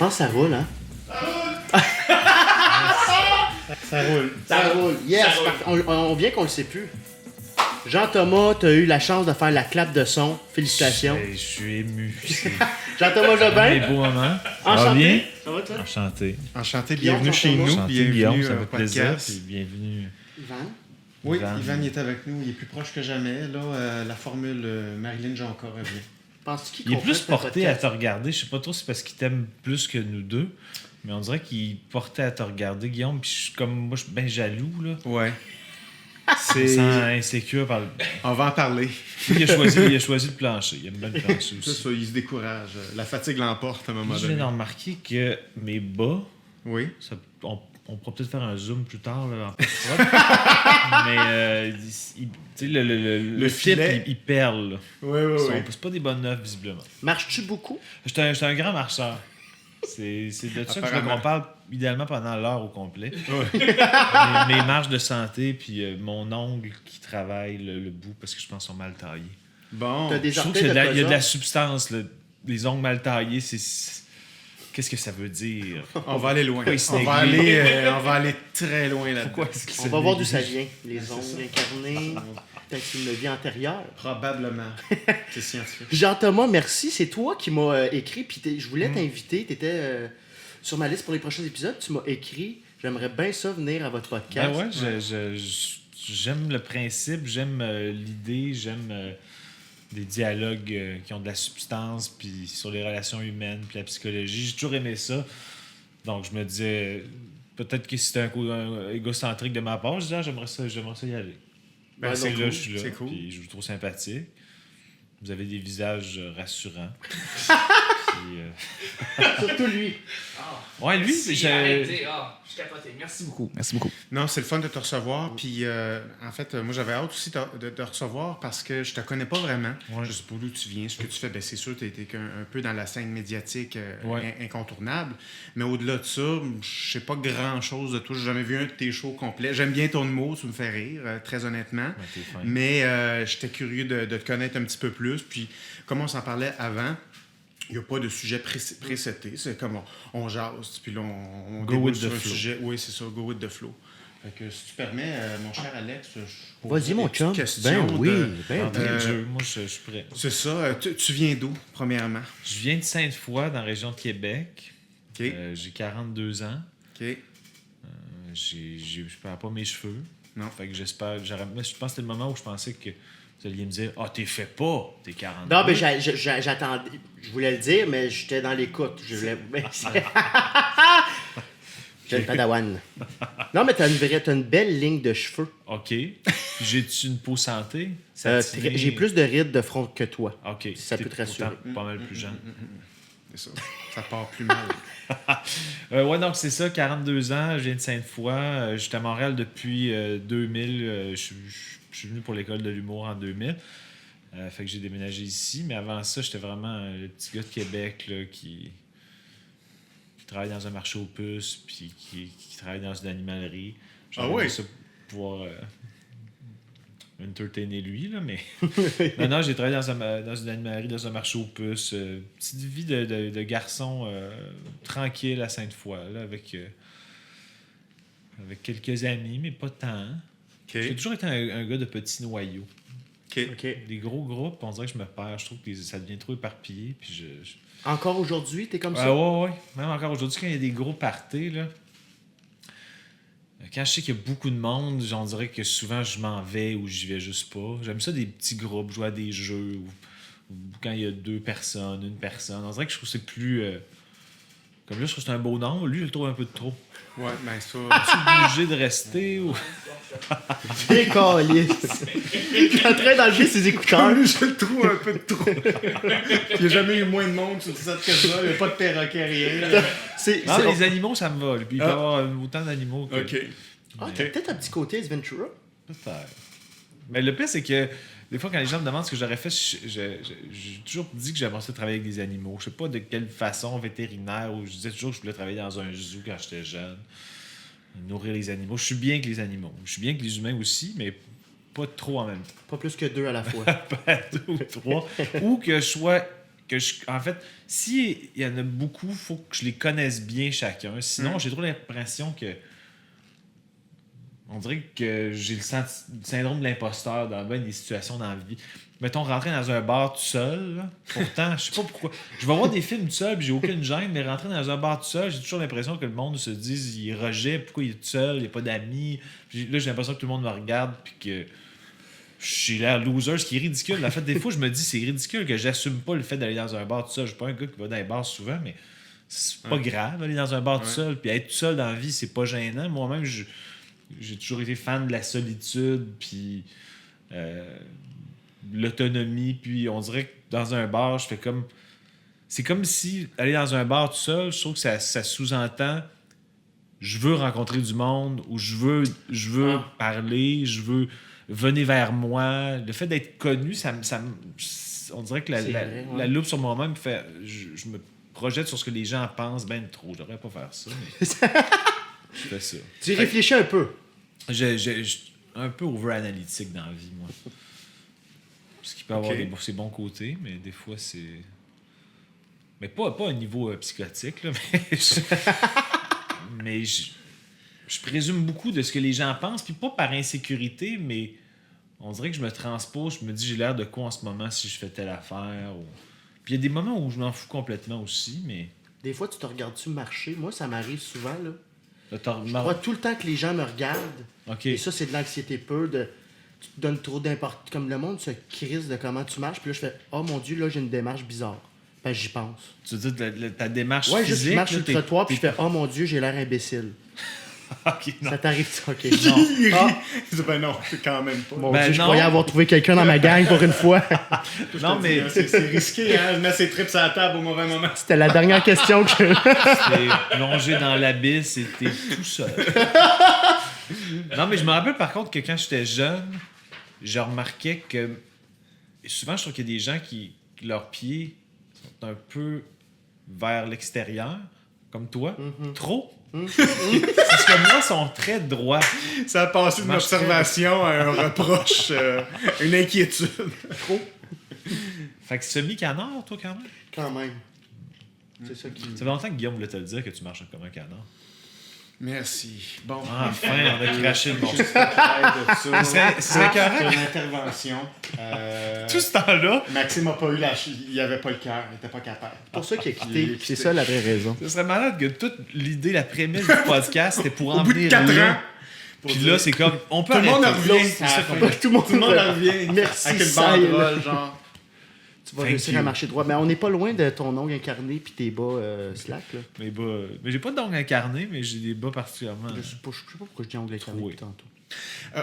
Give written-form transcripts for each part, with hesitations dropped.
pense que ça roule, hein? Ça roule. Ça roule. Yes, Ça roule. parfait. On vient qu'on le sait plus. Jean-Thomas, t'as eu la chance de faire la clap de son. Félicitations. Je suis ému. C'est Jean-Thomas des Jobin, beaux moments. Ça va enchanté. bien? Ça va, toi? Enchanté. Enchanté, Guillaume, bienvenue chez nous. Enchanté, Bienvenue Guillaume, ça au fait plaisir. podcast. Puis bienvenue. Yvan? Oui, Ivan. Ivan il est avec nous. Il est plus proche que jamais. Là, la formule Marilyn Jonca revient. Penses-tu qu'il Il est comprend plus ce porté à podcast? te regarder. Je sais pas trop si c'est parce qu'il t'aime plus que nous deux. Mais on dirait qu'il portait à te regarder, Guillaume. Puis moi, je suis bien jaloux, là. Ouais. Je me C'est... sens insécure par le... On va en parler. Il a choisi le plancher. Il aime bien le plancher C'est aussi. ça, il se décourage. La fatigue l'emporte à un moment Moi, je viens donné. de remarquer que mes bas, Oui. on pourra peut-être faire un zoom plus tard là, en post-prod. Mais tu sais, le filet. tip, il perle. Là. Oui. C'est pas des bonnes neufs, visiblement. Marches-tu beaucoup? J'étais un grand marcheur. C'est de ça que je veux Apparemment. qu'on parle idéalement pendant l'heure au complet. Mes marges de santé, puis mon ongle qui travaille le bout parce que je pense qu'ils sont mal taillés. Bon. T'as des Je trouve orteils qu'il de y a de la Cosa? substance. Là. Les ongles mal taillés, qu'est-ce que ça veut dire? On va aller loin. Pourquoi il se On va aller très loin là-dedans. Pourquoi est-ce qu'il On se va voir d'où néglige? ça vient. Les c'est ongles ça. incarnés, peut-être une vie antérieure. Probablement. C'est scientifique. Jean-Thomas, merci. C'est toi qui m'as écrit. Puis je voulais Mm. t'inviter. Tu étais sur ma liste pour les prochains épisodes. Tu m'as écrit. J'aimerais bien ça venir à votre podcast. Ben ouais, j'aime le principe, j'aime l'idée, j'aime des dialogues qui ont de la substance, puis sur les relations humaines, puis la psychologie. J'ai toujours aimé ça. Donc je me disais, peut-être que c'était un égocentrique de ma part. Je disais, j'aimerais ça y aller. Ben, C'est c'est là, cool. je suis là, C'est cool. puis je vous trouve sympathique. Vous avez des visages rassurants. Puis, Surtout lui. ouais, lui, Si, arrêtez. Je capotais. Merci beaucoup. Merci beaucoup. Non, c'est le fun de te recevoir. Puis, en fait, moi, j'avais hâte aussi de te recevoir parce que je te connais pas vraiment. Ouais. Je sais pas d'où tu viens, ce que tu fais. Ben, c'est sûr, tu étais un peu dans la scène médiatique Ouais. incontournable. Mais au-delà de ça, je sais pas grand-chose de toi. J'ai jamais vu un de tes shows complets. J'aime bien ton humour, tu me fais rire, très honnêtement. ouais, t'es fin. Mais j'étais curieux de te connaître un petit peu plus. Puis, comme on s'en parlait avant, il n'y a pas de sujet précété. C'est comme on jase, puis là, on Go déboule with sur the un flow. sujet. Oui, c'est ça, go with the flow. Fait que si tu permets, mon cher Alex, je Vas-y, mon chum. question Ben oui. Ben D'entrée de oui. jeu, moi, je suis prêt. C'est ça. Tu viens d'où, premièrement? Je viens de Sainte-Foy, dans la région de Québec. OK. J'ai 42 ans. OK. Je perds pas mes cheveux. Non. Fait que j'espère. Mais je pense que c'était le moment où je pensais que vous alliez me dire, t'es fait pas, t'es 42. Non, mais j'attendais. Je voulais le dire, mais j'étais dans l'écoute. Je voulais. J'ai le padawan. Non, mais t'as une belle ligne de cheveux. OK. J'ai-tu une peau santé? Satinée? J'ai plus de rides de front que toi. OK. Ça peut T'es te rassurer. pourtant pas mal plus jeune. C'est ça. Ça part plus mal. Ouais, donc c'est ça, 42 ans, je viens de Sainte-Foy. J'étais à Montréal depuis 2000. Je suis venu pour l'école de l'humour en 2000. Fait que j'ai déménagé ici. Mais avant ça, j'étais vraiment le petit gars de Québec là, qui travaille dans un marché aux puces puis qui travaille dans une animalerie. Ah oui? Ça pour pouvoir entertainer lui, là, mais... non, j'ai travaillé dans une animalerie, dans un marché aux puces. Petite vie de garçon tranquille à Sainte-Foy, là, avec quelques amis, mais pas tant. J'ai OK. toujours été un gars de petits noyaux. OK. OK. Des gros groupes, on dirait que je me perds. Je trouve que ça devient trop éparpillé. Puis Encore aujourd'hui, t'es comme ça? Ah ouais. Même encore aujourd'hui, quand il y a des gros parties, là, quand je sais qu'il y a beaucoup de monde, on dirait que souvent je m'en vais ou j'y vais juste pas. J'aime ça des petits groupes, jouer à des jeux ou quand il y a 2 personnes, 1 personne. On dirait que je trouve que c'est plus... Comme là, je trouve que c'est un beau nombre. Lui, je le trouve un peu de trop. Ouais, ben ça. Es-tu obligé de rester ou... Décaliste. Il est en train d'enlever ses écouteurs. Lui, je le trouve un peu de trop. Il n'y a jamais eu moins de monde sur cette que ça. Il n'y a pas de perroquet, rien. Non, mais les animaux, ça me va. Puis il peut y avoir autant d'animaux que... OK. Ah, t'as peut-être un petit côté Ace Ventura. Peut-être. Mais le pire, c'est que des fois, quand les gens me demandent ce que j'aurais fait, j'ai toujours dit que j'aimerais ça travailler avec des animaux. Je sais pas de quelle façon, vétérinaire, ou je disais toujours que je voulais travailler dans un zoo quand j'étais jeune. Nourrir les animaux. Je suis bien avec les animaux. Je suis bien avec les humains aussi, mais pas trop en même temps. Pas plus que 2 à la fois. Pas 2 ou 3. Ou que je sois En fait, s'il y en a beaucoup, il faut que je les connaisse bien chacun. Sinon, j'ai trop l'impression que on dirait que j'ai le syndrome de l'imposteur dans bien des situations dans la vie. Mettons, rentrer dans un bar tout seul, là. Pourtant, je sais pas pourquoi. Je vais voir des films tout seul, puis j'ai aucune gêne, mais rentrer dans un bar tout seul, j'ai toujours l'impression que le monde se dise il rejette, pourquoi il est tout seul, il n'a pas d'amis. Puis là, j'ai l'impression que tout le monde me regarde, puis que j'ai l'air loser, ce qui est ridicule. En fait, des fois, je me dis c'est ridicule que j'assume pas le fait d'aller dans un bar tout seul. Je suis pas un gars qui va dans les bars souvent, mais c'est pas grave d'aller dans un bar tout seul. Puis être tout seul dans la vie, c'est pas gênant. Moi-même, j'ai toujours été fan de la solitude, puis l'autonomie, puis on dirait que dans un bar, je fais comme... C'est comme si aller dans un bar tout seul, je trouve que ça sous-entend je veux rencontrer du monde, ou je veux parler, je veux venez vers moi. Le fait d'être connu, on dirait que la loupe sur moi-même fait... Je me projette sur ce que les gens pensent ben trop. Je devrais pas faire ça, mais... je fais ça. Tu réfléchis un peu. Un peu over-analytique dans la vie, moi. Ce qui peut avoir ses bons côtés, mais des fois, c'est... Mais pas à un niveau psychotique, là, mais je présume beaucoup de ce que les gens pensent, puis pas par insécurité, mais on dirait que je me transpose, je me dis j'ai l'air de quoi en ce moment si je fais telle affaire. Puis il y a des moments où je m'en fous complètement aussi, mais... Des fois, tu te regardes-tu marcher? Moi, ça m'arrive souvent, là. Je Je crois tout le temps que les gens me regardent. Okay. Et ça, c'est de l'anxiété pure. Tu te donnes trop d'importance. Comme le monde se crisse de comment tu marches. Puis là, je fais « Oh mon Dieu, là, j'ai une démarche bizarre. » Ben, j'y pense. Tu veux dire ta démarche physique? physique? Ouais, je marche sur le trottoir puis je fais « Oh mon Dieu, j'ai l'air imbécile. » OK, non. Ça t'arrive ça? OK. Non. Ben non, c'est quand même pas. Mon Dieu, je croyais avoir trouvé quelqu'un dans ma gang pour une fois. Non, mais... C'est risqué, hein? Je mets ses trips à la table au mauvais moment. C'était la dernière question que je... T'es plongé dans l'abysse et t'es tout seul. Non, mais je me rappelle par contre que quand j'étais jeune, je remarquais que souvent, je trouve qu'il y a des gens qui leurs pieds sont un peu vers l'extérieur, comme toi. Trop. Parce que moi, ils sont très droits. Ça a passé d'une observation à un reproche, une inquiétude. Trop. Fait que semi-canard, toi, quand même. Quand même. C'est ça qui... Ça fait longtemps que Guillaume voulait te le dire que tu marches comme un canard. Merci. Bon. Enfin, on a craché le bon. Ce serait correct. Pour l'intervention. Tout ce temps-là. Maxime n'a pas eu il avait pas le cœur, il était pas capable. C'est pour ça qu'il a quitté. C'est ça la vraie raison. Ce serait malade que toute l'idée, la prémisse du podcast, c'était pour en Au bout de venir 4 là. ans. Puis là, c'est comme... On peut Tout le monde arrêter. revient. C'est ça qu'on- Tout le monde revient. Merci, Avec une Sile. banderole, genre. Tu vas Thank réussir you. à marcher droit. Mais on n'est pas loin de ton ongle incarné puis tes bas slack. Là. Mais j'ai pas d'ongles incarnés, mais j'ai des bas particulièrement. Je sais pas pourquoi je dis ongle incarné Oui. depuis tantôt.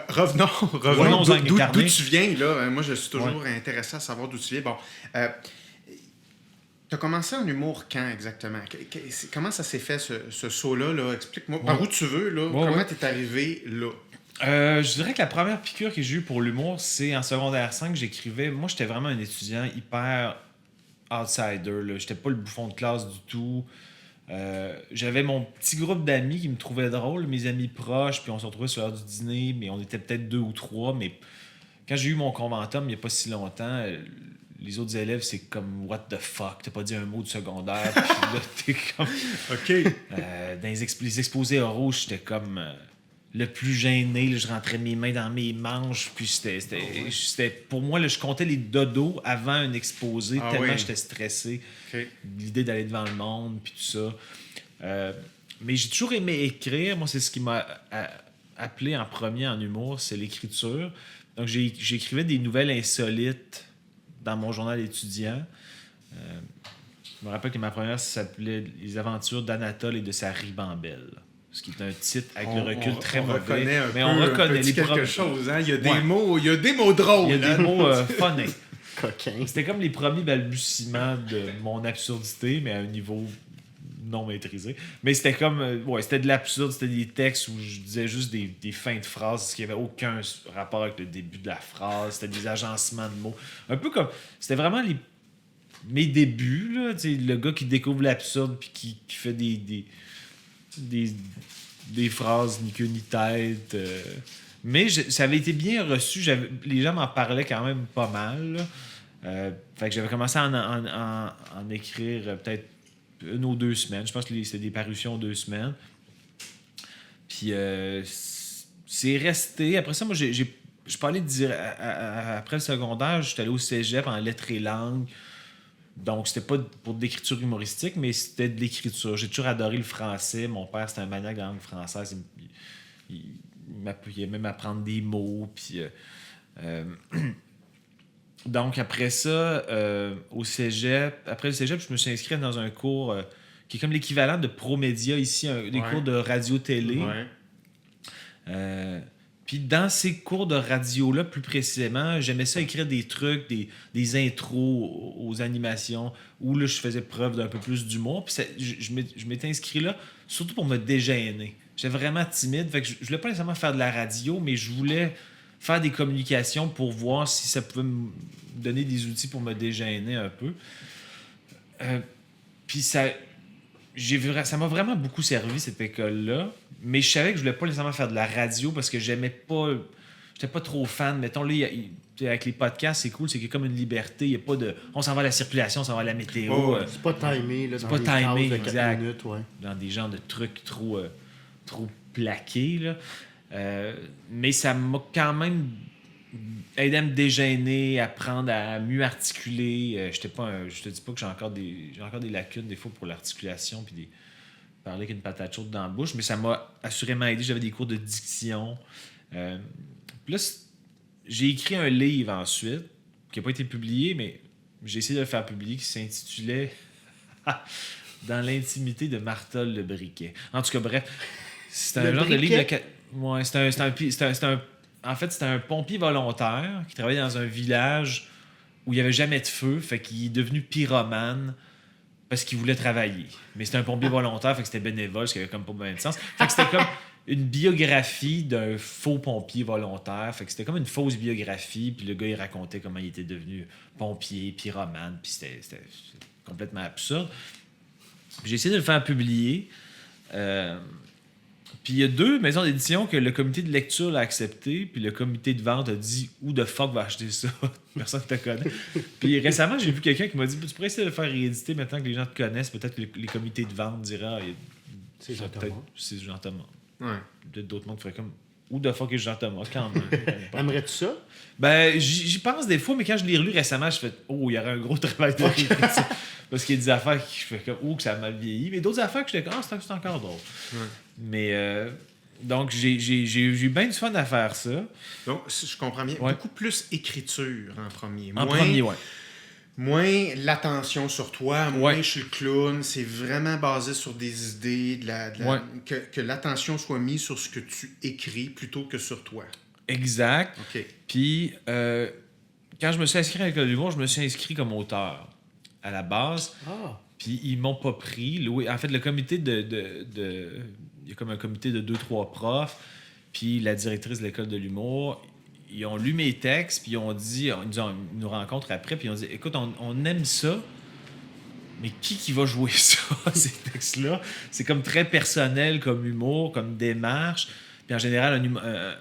Revenons Revenons aux d'où incarnés. tu viens, là. Moi, je suis toujours intéressé à savoir d'où tu viens. Bon, tu as commencé en humour quand exactement? Comment ça s'est fait, ce saut-là? Là? Explique-moi. Par où tu veux, là? Comment t'es arrivé là? Je dirais que la première piqûre que j'ai eue pour l'humour, c'est en secondaire 5, j'écrivais. Moi, j'étais vraiment un étudiant hyper outsider. Là. J'étais pas le bouffon de classe du tout. J'avais mon petit groupe d'amis qui me trouvaient drôle, mes amis proches, puis on se retrouvait sur l'heure du dîner, mais on était peut-être 2 ou 3. Mais quand j'ai eu mon conventum, il n'y a pas si longtemps, les autres élèves, c'est comme « What the fuck? T'as pas dit un mot de secondaire. » Puis là, t'es comme... OK. Dans les exposés oraux, j'étais comme... le plus gêné, là, je rentrais mes mains dans mes manches, puis c'était pour moi, là, je comptais les dodos avant un exposé, tellement j'étais stressé. Okay. L'idée d'aller devant le monde, puis tout ça. Mais j'ai toujours aimé écrire. Moi, c'est ce qui m'a appelé en premier en humour, c'est l'écriture. Donc, j'écrivais des nouvelles insolites dans mon journal étudiant. Je me rappelle que ma première s'appelait « Les aventures d'Anatole et de sa ribambelle ». Ce qui est un titre avec le recul très mauvais. Mais on reconnaît les quelque chose. Hein? Il y a des mots, il y a des mots drôles. Il y a des mots phonés. Coquin. C'était comme les premiers balbutiements de mon absurdité, mais à un niveau non maîtrisé. Mais c'était comme... c'était de l'absurde. C'était des textes où je disais juste des fins de phrases qui n'avaient aucun rapport avec le début de la phrase. C'était des agencements de mots. Un peu comme... C'était vraiment mes débuts, là. Le gars qui découvre l'absurde puis qui fait des phrases ni queue ni tête. Mais ça avait été bien reçu. Les gens m'en parlaient quand même pas mal. Fait que j'avais commencé à en écrire peut-être 1 ou 2 semaines. Je pense que c'était des parutions 2 semaines. Puis c'est resté. Après ça, moi, je parlais après le secondaire, j'étais allé au cégep en lettres et langues. Donc, c'était pas pour de l'écriture humoristique, mais c'était de l'écriture. J'ai toujours adoré le français. Mon père, c'était un maniaque de la langue française. Il aimait même apprendre des mots. Puis, donc, après ça, au cégep, après le cégep, je me suis inscrit dans un cours qui est comme l'équivalent de Promédia ici, des cours de radio-télé. Puis dans ces cours de radio-là, plus précisément, j'aimais ça écrire des trucs, des intros aux animations, où là, je faisais preuve d'un peu plus d'humour. Puis je m'étais inscrit là, surtout pour me dégêner. J'étais vraiment timide, fait que je voulais pas nécessairement faire de la radio, mais je voulais faire des communications pour voir si ça pouvait me donner des outils pour me dégêner un peu. Puis ça m'a vraiment beaucoup servi, cette école-là. Mais je savais que je voulais pas nécessairement faire de la radio parce que j'étais pas trop fan. Mettons, là, avec les podcasts, c'est cool, c'est qu'il y a comme une liberté. Il y a pas de... On s'en va à la circulation, on s'en va à la météo. C'est pas timé, là, c'est dans pas des timé, cases de 4 exact. minutes, ouais. Dans des genres de trucs trop plaqués, là. Mais ça m'a quand même aidé à me dégêner, apprendre à mieux articuler. Je te dis pas que j'ai encore des lacunes des fois pour l'articulation puis parler avec une patate chaude dans la bouche, mais ça m'a assurément aidé. J'avais des cours de diction. Puis là, j'ai écrit un livre ensuite qui n'a pas été publié, mais j'ai essayé de le faire publier, qui s'intitulait Dans l'intimité de Martha le Briquet. En tout cas, bref, c'est un genre de livre de... Ouais, en fait, c'était un pompier volontaire qui travaillait dans un village où il n'y avait jamais de feu, fait qu'il est devenu pyromane parce qu'il voulait travailler. Mais c'était un pompier volontaire, fait que c'était bénévole, ce qui avait comme pas bien de sens. Fait que c'était comme une biographie d'un faux pompier volontaire. Fait que c'était comme une fausse biographie, puis le gars, il racontait comment il était devenu pompier, pyromane, puis c'était complètement absurde. Puis j'ai essayé de le faire publier. Puis il y a 2 maisons d'édition que le comité de lecture l'a accepté, puis le comité de vente a dit « Où de fuck va acheter ça? » Personne ne te connaît. Puis récemment, j'ai vu quelqu'un qui m'a dit « Tu pourrais essayer de le faire rééditer maintenant que les gens te connaissent. Peut-être que les comités de vente diraient C'est Jean-Thomas. C'est Jean-Thomas. » Ouais. Peut-être d'autres mondes feraient comme « Où de fuck est Jean-Thomas? » Quand même. Aimerais-tu ça? Ben, j'y pense des fois, mais quand je l'ai relu récemment, je fais « Oh, il y aurait un gros travail de réécriture. » Parce qu'il y a des affaires qui je fais comme « Oh, que ça a mal vieilli. » Mais d'autres affaires que j'étais comme « Ah, c'est encore drôle. Ouais. » Mais donc, j'ai eu bien du fun à faire ça. Donc, si je comprends bien, beaucoup plus écriture en premier. Moins l'attention sur toi, moins je suis le clown. C'est vraiment basé sur des idées, que l'attention soit mise sur ce que tu écris plutôt que sur toi. Exact. OK. Puis, quand je me suis inscrit à l'école de l'humour, je me suis inscrit comme auteur à la base. Ah. Puis, ils m'ont pas pris. En fait, le comité il y a comme un comité de 2-3 profs, puis la directrice de l'école de l'humour, ils ont lu mes textes, puis ils nous rencontrent après, puis ils ont dit « Écoute, on aime ça, mais qui va jouer ça, ces textes-là? C'est comme très personnel comme humour, comme démarche. Puis en général,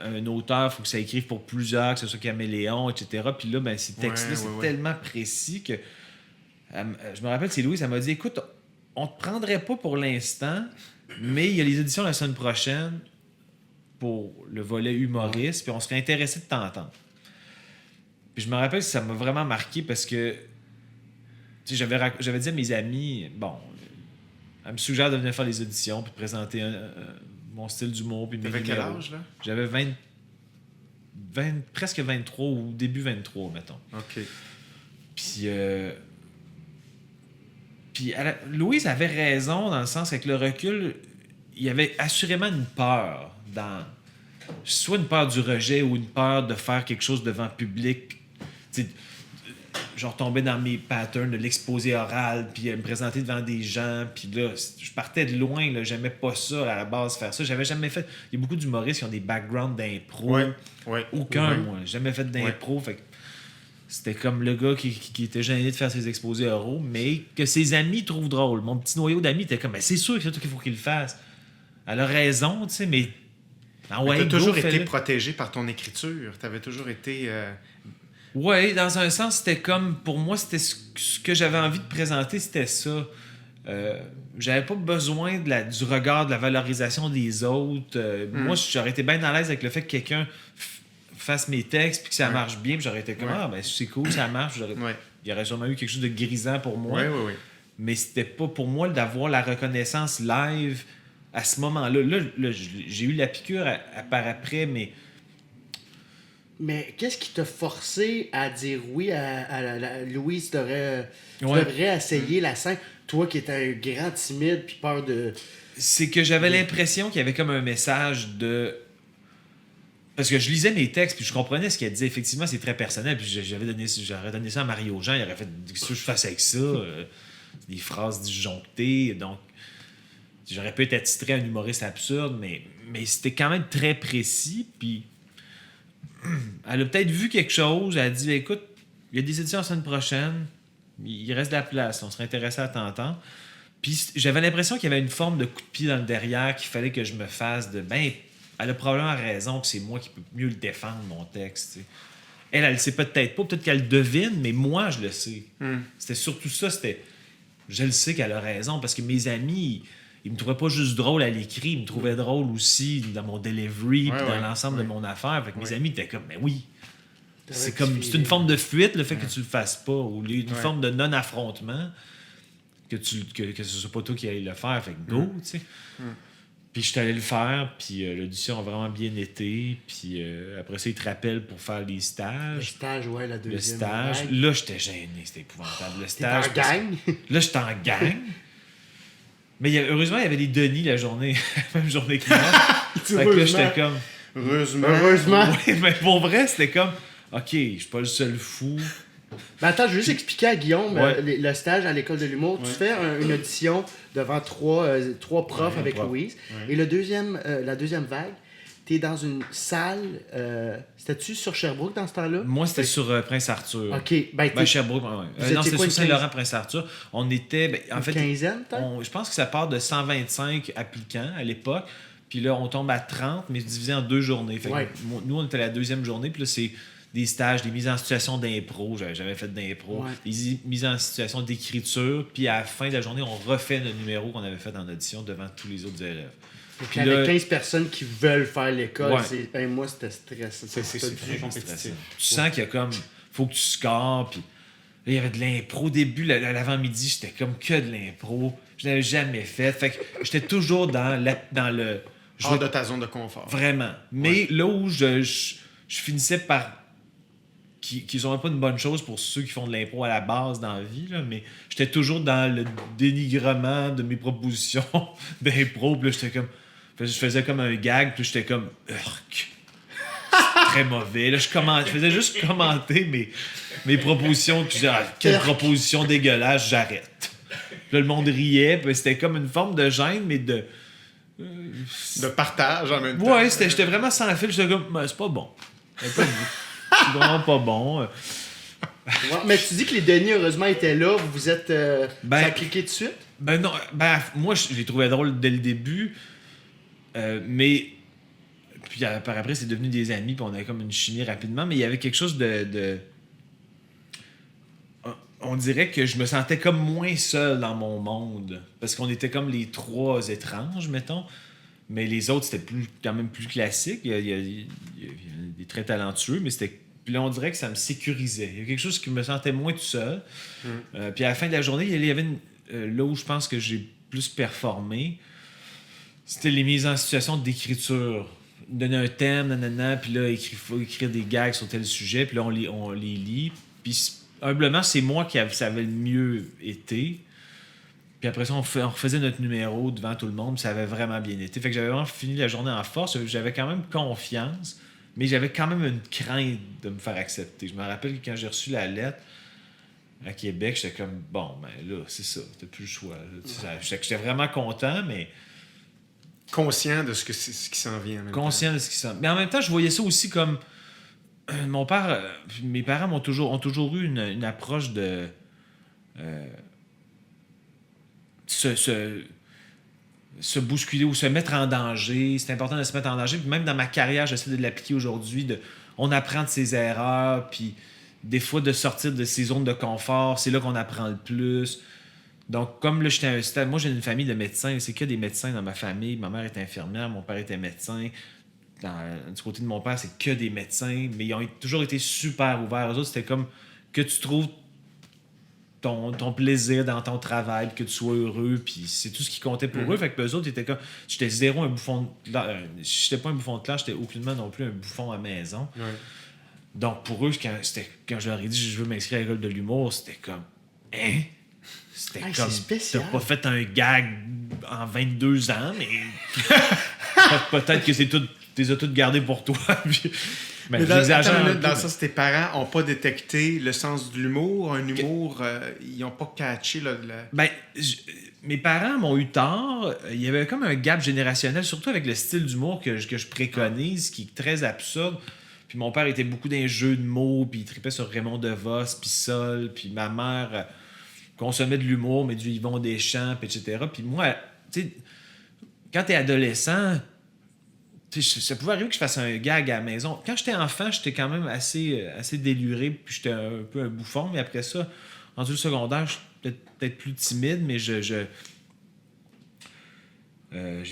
un auteur, il faut que ça écrive pour plusieurs, que ce soit Caméléon, etc. Puis là, ben, ces textes-là, c'est tellement précis que... je me rappelle, c'est Louise, elle m'a dit « Écoute, on te prendrait pas pour l'instant, mais il y a les éditions la semaine prochaine pour le volet humoriste, puis on serait intéressé de t'entendre. » Puis je me rappelle que ça m'a vraiment marqué parce que j'avais dit à mes amis, bon, elle me suggère de venir faire les auditions puis de présenter mon style d'humour. T'avais quel âge, là? J'avais presque 23 ou début 23, mettons. OK. Puis Louise avait raison dans le sens qu'avec le recul, il y avait assurément une peur soit une peur du rejet ou une peur de faire quelque chose devant le public. Genre tomber dans mes patterns de l'exposé oral, puis me présenter devant des gens, puis là, je partais de loin, là, j'aimais pas ça à la base, faire ça. J'avais jamais fait... Il y a beaucoup d'humoristes qui ont des backgrounds d'impro. Aucun, moi. J'ai jamais fait d'impro, fait que c'était comme le gars qui était gêné de faire ses exposés oraux, mais que ses amis trouvent drôle. Mon petit noyau d'amis était comme, c'est sûr que c'est toi qu'il faut qu'il le fasse. Elle a raison, tu sais, mais... tu as toujours été protégé par ton écriture. Tu avais toujours été... Oui, dans un sens, c'était comme... Pour moi, c'était ce que j'avais envie de présenter, c'était ça. J'avais pas besoin du regard, de la valorisation des autres. Moi, j'aurais été bien à l'aise avec le fait que quelqu'un fasse mes textes puis que ça marche bien. Puis j'aurais été comme, ben c'est cool, ça marche. Il y aurait sûrement eu quelque chose de grisant pour moi. Mais c'était pas pour moi d'avoir la reconnaissance live à ce moment-là. Là, j'ai eu la piqûre par après, mais... Mais qu'est-ce qui t'a forcé à dire oui à Louise, tu devrais essayer la scène? Toi qui étais un grand timide puis peur de... C'est que j'avais l'impression qu'il y avait comme un message de... Parce que je lisais mes textes puis je comprenais ce qu'elle disait. Effectivement, c'est très personnel. Puis j'aurais donné ça à Mario Jean. Il aurait fait ce que je fasse avec ça. Des phrases disjonctées. Donc, j'aurais pu être attitré à un humoriste absurde, mais c'était quand même très précis. Puis... Elle a peut-être vu quelque chose, elle a dit écoute, il y a des éditions la semaine prochaine, il reste de la place, on serait intéressé à t'entendre. Puis j'avais l'impression qu'il y avait une forme de coup de pied dans le derrière qu'il fallait que je me fasse de elle a probablement raison que c'est moi qui peux mieux le défendre, mon texte. T'sais. Elle le sait peut-être pas, peut-être qu'elle le devine, mais moi je le sais. C'était surtout ça, je le sais qu'elle a raison parce que mes amis. Ils me trouvaient pas juste drôle à l'écrit, ils me trouvaient drôle aussi dans mon delivery puis dans l'ensemble de mon affaire. Fait que mes amis étaient comme, mais oui. C'est une forme de fuite, le fait que tu le fasses pas, ou une forme de non-affrontement, que ce soit pas toi qui aille le faire. Fait que go, tu sais. Puis je suis allé le faire, puis l'audition a vraiment bien été. Puis après ça, ils te rappellent pour faire les stages. Le stage, ouais, la deuxième. Le stage. Là, j'étais gêné, c'était épouvantable. Le stage. T'étais en gang? Là, j'étais en gang. Mais heureusement, il y avait des Denis la journée, la même journée que moi. Fait que là, j'étais comme... Heureusement. Oui, mais pour vrai, c'était comme... OK, je suis pas le seul fou. Ben attends, je vais juste expliquer à Guillaume le stage à l'école de l'humour. Tu fais une audition devant trois profs avec Louise. Et la deuxième vague, t'es dans une salle... C'était-tu sur Sherbrooke dans ce temps-là? Moi, c'était sur Prince-Arthur. OK. Sherbrooke, oui. Non, c'était sur Saint-Laurent, Prince-Arthur. On était... en fait, quinzaine, je pense que ça part de 125 applicants à l'époque. Puis là, on tombe à 30, mais divisé en 2 journées. Fait que nous, on était la deuxième journée. Puis là, c'est des stages, des mises en situation d'impro. J'avais fait d'impro. Des mises en situation d'écriture. Puis à la fin de la journée, on refait le numéro qu'on avait fait en audition devant tous les autres élèves. Puis avec 15 personnes qui veulent faire l'école, moi, c'était stressant. C'est très compétitif. Tu sens qu'il y a comme... faut que tu scores, puis... Là, il y avait de l'impro au début, l'avant-midi, j'étais comme que de l'impro. Je n'avais jamais fait. Fait que j'étais toujours dans le... Hors de ta zone de confort. Vraiment. Mais là où je finissais par... qui sont pas une bonne chose pour ceux qui font de l'impro à la base dans la vie, là, mais j'étais toujours dans le dénigrement de mes propositions d'impro. Puis là, j'étais comme... Je faisais comme un gag, puis j'étais comme... Urk. Très mauvais. Là, je faisais juste commenter mes propositions. Puis je disais, quelle proposition dégueulasse, j'arrête. Puis là, le monde riait. Puis c'était comme une forme de gêne, mais de... de partage en même temps. Ouais, j'étais vraiment sans fil. J'étais comme, c'est pas bon. C'est vraiment pas bon. Mais tu dis que les Denis, heureusement, étaient là. Vous êtes... ça a cliqué de suite? Ben non. Moi, je les trouvais drôles dès le début. Mais... Puis par après, c'est devenu des amis, puis on avait comme une chimie rapidement, mais il y avait quelque chose de... On dirait que je me sentais comme moins seul dans mon monde, parce qu'on était comme les 3 étranges, mettons, mais les autres, c'était quand même plus classique. Il y a des très talentueux, mais c'était... Puis là, on dirait que ça me sécurisait. Il y a quelque chose qui me sentait moins tout seul. Puis à la fin de la journée, il y avait là où je pense que j'ai plus performé, c'était les mises en situation d'écriture. Donner un thème, nanana, puis là, il faut écrire des gags sur tel sujet, puis là, on les lit. Puis, humblement, c'est moi ça avait le mieux été. Puis après ça, on refaisait notre numéro devant tout le monde, puis ça avait vraiment bien été. Fait que j'avais vraiment fini la journée en force. J'avais quand même confiance, mais j'avais quand même une crainte de me faire accepter. Je me rappelle que quand j'ai reçu la lettre à Québec, j'étais comme, bon, ben là, c'est ça, t'as plus le choix. J'étais vraiment content, mais... Conscient de ce qui s'en vient. Conscient de ce qui s'en vient. Mais en même temps, je voyais ça aussi comme... Mon père... mes parents ont toujours eu une approche de... se bousculer ou se mettre en danger. C'est important de se mettre en danger. Puis même dans ma carrière, j'essaie de l'appliquer aujourd'hui. On apprend de ses erreurs, puis des fois de sortir de ses zones de confort, c'est là qu'on apprend le plus. Donc, comme là, j'étais à un stade, moi j'ai une famille de médecins, c'est que des médecins dans ma famille. Ma mère est infirmière, mon père était médecin. Du côté de mon père, c'est que des médecins, mais ils ont toujours été super ouverts. Eux autres, c'était comme que tu trouves ton plaisir dans ton travail, que tu sois heureux, puis c'est tout ce qui comptait pour eux. Fait que eux autres, étaient comme. J'étais zéro un bouffon. J'étais pas un bouffon de classe, j'étais aucunement non plus un bouffon à maison. Ouais. Donc pour eux, quand je leur ai dit je veux m'inscrire à l'école de l'humour, c'était comme. Hein? C'était comme. Spécial. T'as pas fait un gag en 22 ans, mais. Peut-être que c'est tout. T'es toutes gardées pour toi. Mais dans ça, tes parents n'ont pas détecté le sens de l'humour, un humour, ils n'ont pas catché mes parents m'ont eu tort. Il y avait comme un gap générationnel, surtout avec le style d'humour que je préconise, qui est très absurde. Puis mon père était beaucoup dans les jeux de mots, puis il tripait sur Raymond DeVos, puis Sol, puis ma mère consommait de l'humour, mais du Yvon Deschamps, puis etc. Puis moi, tu sais, quand t'es adolescent, ça pouvait arriver que je fasse un gag à la maison. Quand j'étais enfant, j'étais quand même assez déluré, puis j'étais un peu un bouffon. Mais après ça, rendu le secondaire, j'étais peut-être plus timide, mais j'ai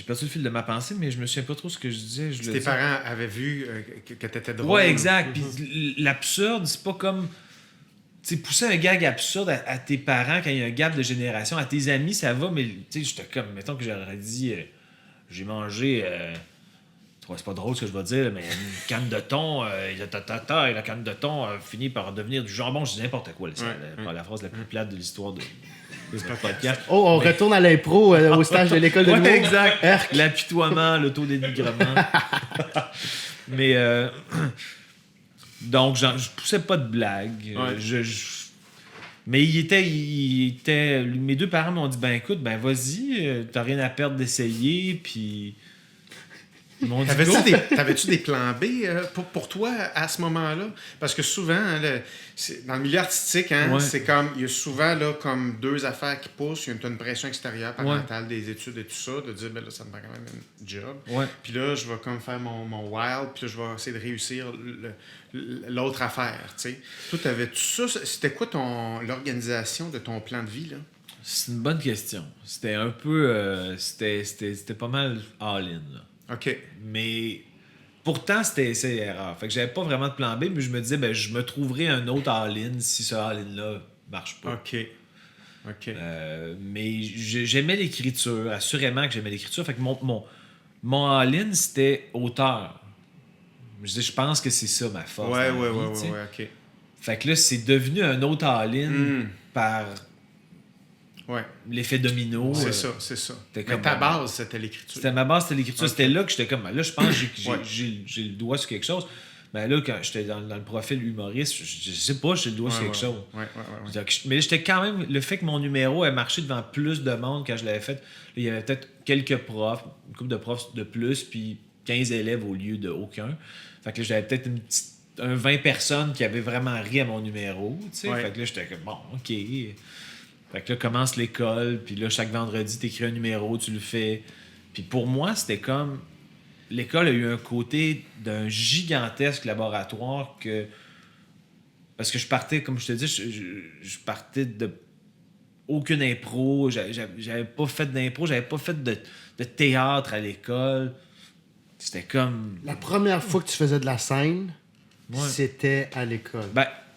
perdu le fil de ma pensée, mais je me souviens pas trop ce que je disais. Tes parents avaient vu que t'étais drôle. Ouais, exact. Puis l'absurde, c'est pas comme... Tu sais, pousser un gag absurde à tes parents quand il y a un gap de génération. À tes amis, ça va, mais tu sais, j'étais comme... Mettons que j'aurais dit... j'ai mangé... c'est pas drôle ce que je vais dire, mais une canne de thon, et la canne de thon finit par devenir du jambon. Je dis n'importe quoi. La phrase la plus plate de l'histoire de ce podcast. On retourne à l'impro au stage de l'école de l'humour. Exact. L'apitoiement, l'autodénigrement. Mais donc, je poussais pas de blagues. Mais mes deux parents m'ont dit écoute, vas-y, t'as rien à perdre d'essayer, puis... T'avais-tu des plans B pour toi à ce moment-là? Parce que souvent, dans le milieu artistique, c'est comme il y a souvent là, comme deux affaires qui poussent. Il y a une pression extérieure, parentale, des études et tout ça, de dire là, ça me prend quand même un job. Puis là, je vais comme faire mon wild, puis là, je vais essayer de réussir l'autre affaire. T'sais. Toi, t'avais-tu ça? C'était quoi l'organisation de ton plan de vie, là? C'est une bonne question. C'était un peu... c'était pas mal all-in, là. OK. Mais pourtant, c'était rare. Fait que j'avais pas vraiment de plan B, mais je me disais, je me trouverai un autre all-in si ce all-in-là marche pas. OK. Mais j'aimais l'écriture. Assurément que j'aimais l'écriture. Fait que mon all-in, c'était auteur. Je pense que c'est ça ma force. Ouais, OK. Fait que là, c'est devenu un autre all-in par... l'effet domino. C'est ça. Mais ta base, c'était l'écriture. Ma base, c'était l'écriture. Okay. C'était là que j'étais comme... Là, je pense que j'ai le doigt sur quelque chose. Mais là, quand j'étais dans le profil humoriste, je sais pas, j'ai le doigt sur quelque chose. Mais j'étais quand même... Le fait que mon numéro ait marché devant plus de monde quand je l'avais fait, là, il y avait peut-être quelques profs, une couple de profs de plus, puis 15 élèves au lieu de aucun. Fait que là, j'avais peut-être 20 personnes qui avaient vraiment ri à mon numéro. Fait que là, j'étais comme, bon, OK... Fait que là, commence l'école, puis là, chaque vendredi, t'écris un numéro, tu le fais. Puis pour moi, c'était comme... L'école a eu un côté d'un gigantesque laboratoire que... Parce que je partais, comme je te dis, je partais de aucune impro. J'avais pas fait d'impro, j'avais pas fait de théâtre à l'école. C'était comme... La première fois que tu faisais de la scène, c'était à l'école.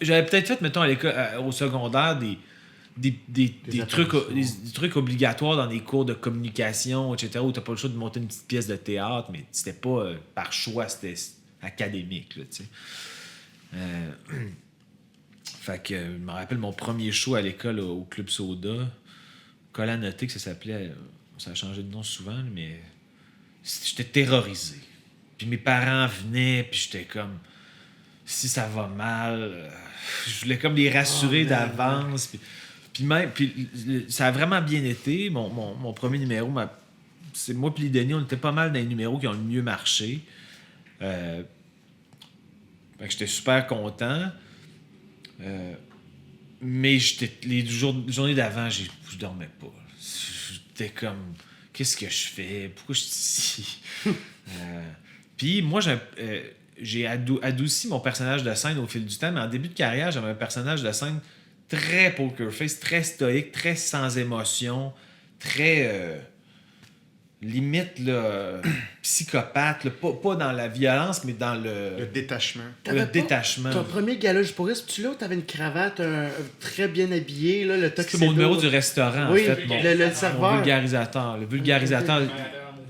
J'avais peut-être fait, mettons, à l'école, au secondaire, des trucs obligatoires dans des cours de communication, etc., où t'as pas le choix de monter une petite pièce de théâtre, mais c'était pas par choix, c'était académique, là, tu sais. Fait que je me rappelle mon premier show à l'école au Club Soda, Colanotique, ça s'appelait, ça a changé de nom souvent, mais j'étais terrorisé. Puis mes parents venaient, puis j'étais comme, si ça va mal, je voulais comme les rassurer d'avance, puis ça a vraiment bien été. Mon premier numéro, c'est moi et Denis, on était pas mal dans les numéros qui ont le mieux marché. Fait que j'étais super content. Mais les journées d'avant, je dormais pas. J'étais comme, qu'est-ce que je fais? Pourquoi je suis ici? Puis moi, j'ai adouci mon personnage de scène au fil du temps, mais en début de carrière, j'avais un personnage de scène très poker face, très stoïque, très sans émotion, très limite là, psychopathe, là, pas dans la violence, mais dans le détachement. Détachement. Ton premier gala Jusporiste, tu là où t'avais une cravate très bien habillée, là, le tuxedo. C'est mon numéro du restaurant, oui, en fait. Le serveur. Mon vulgarisateur. Le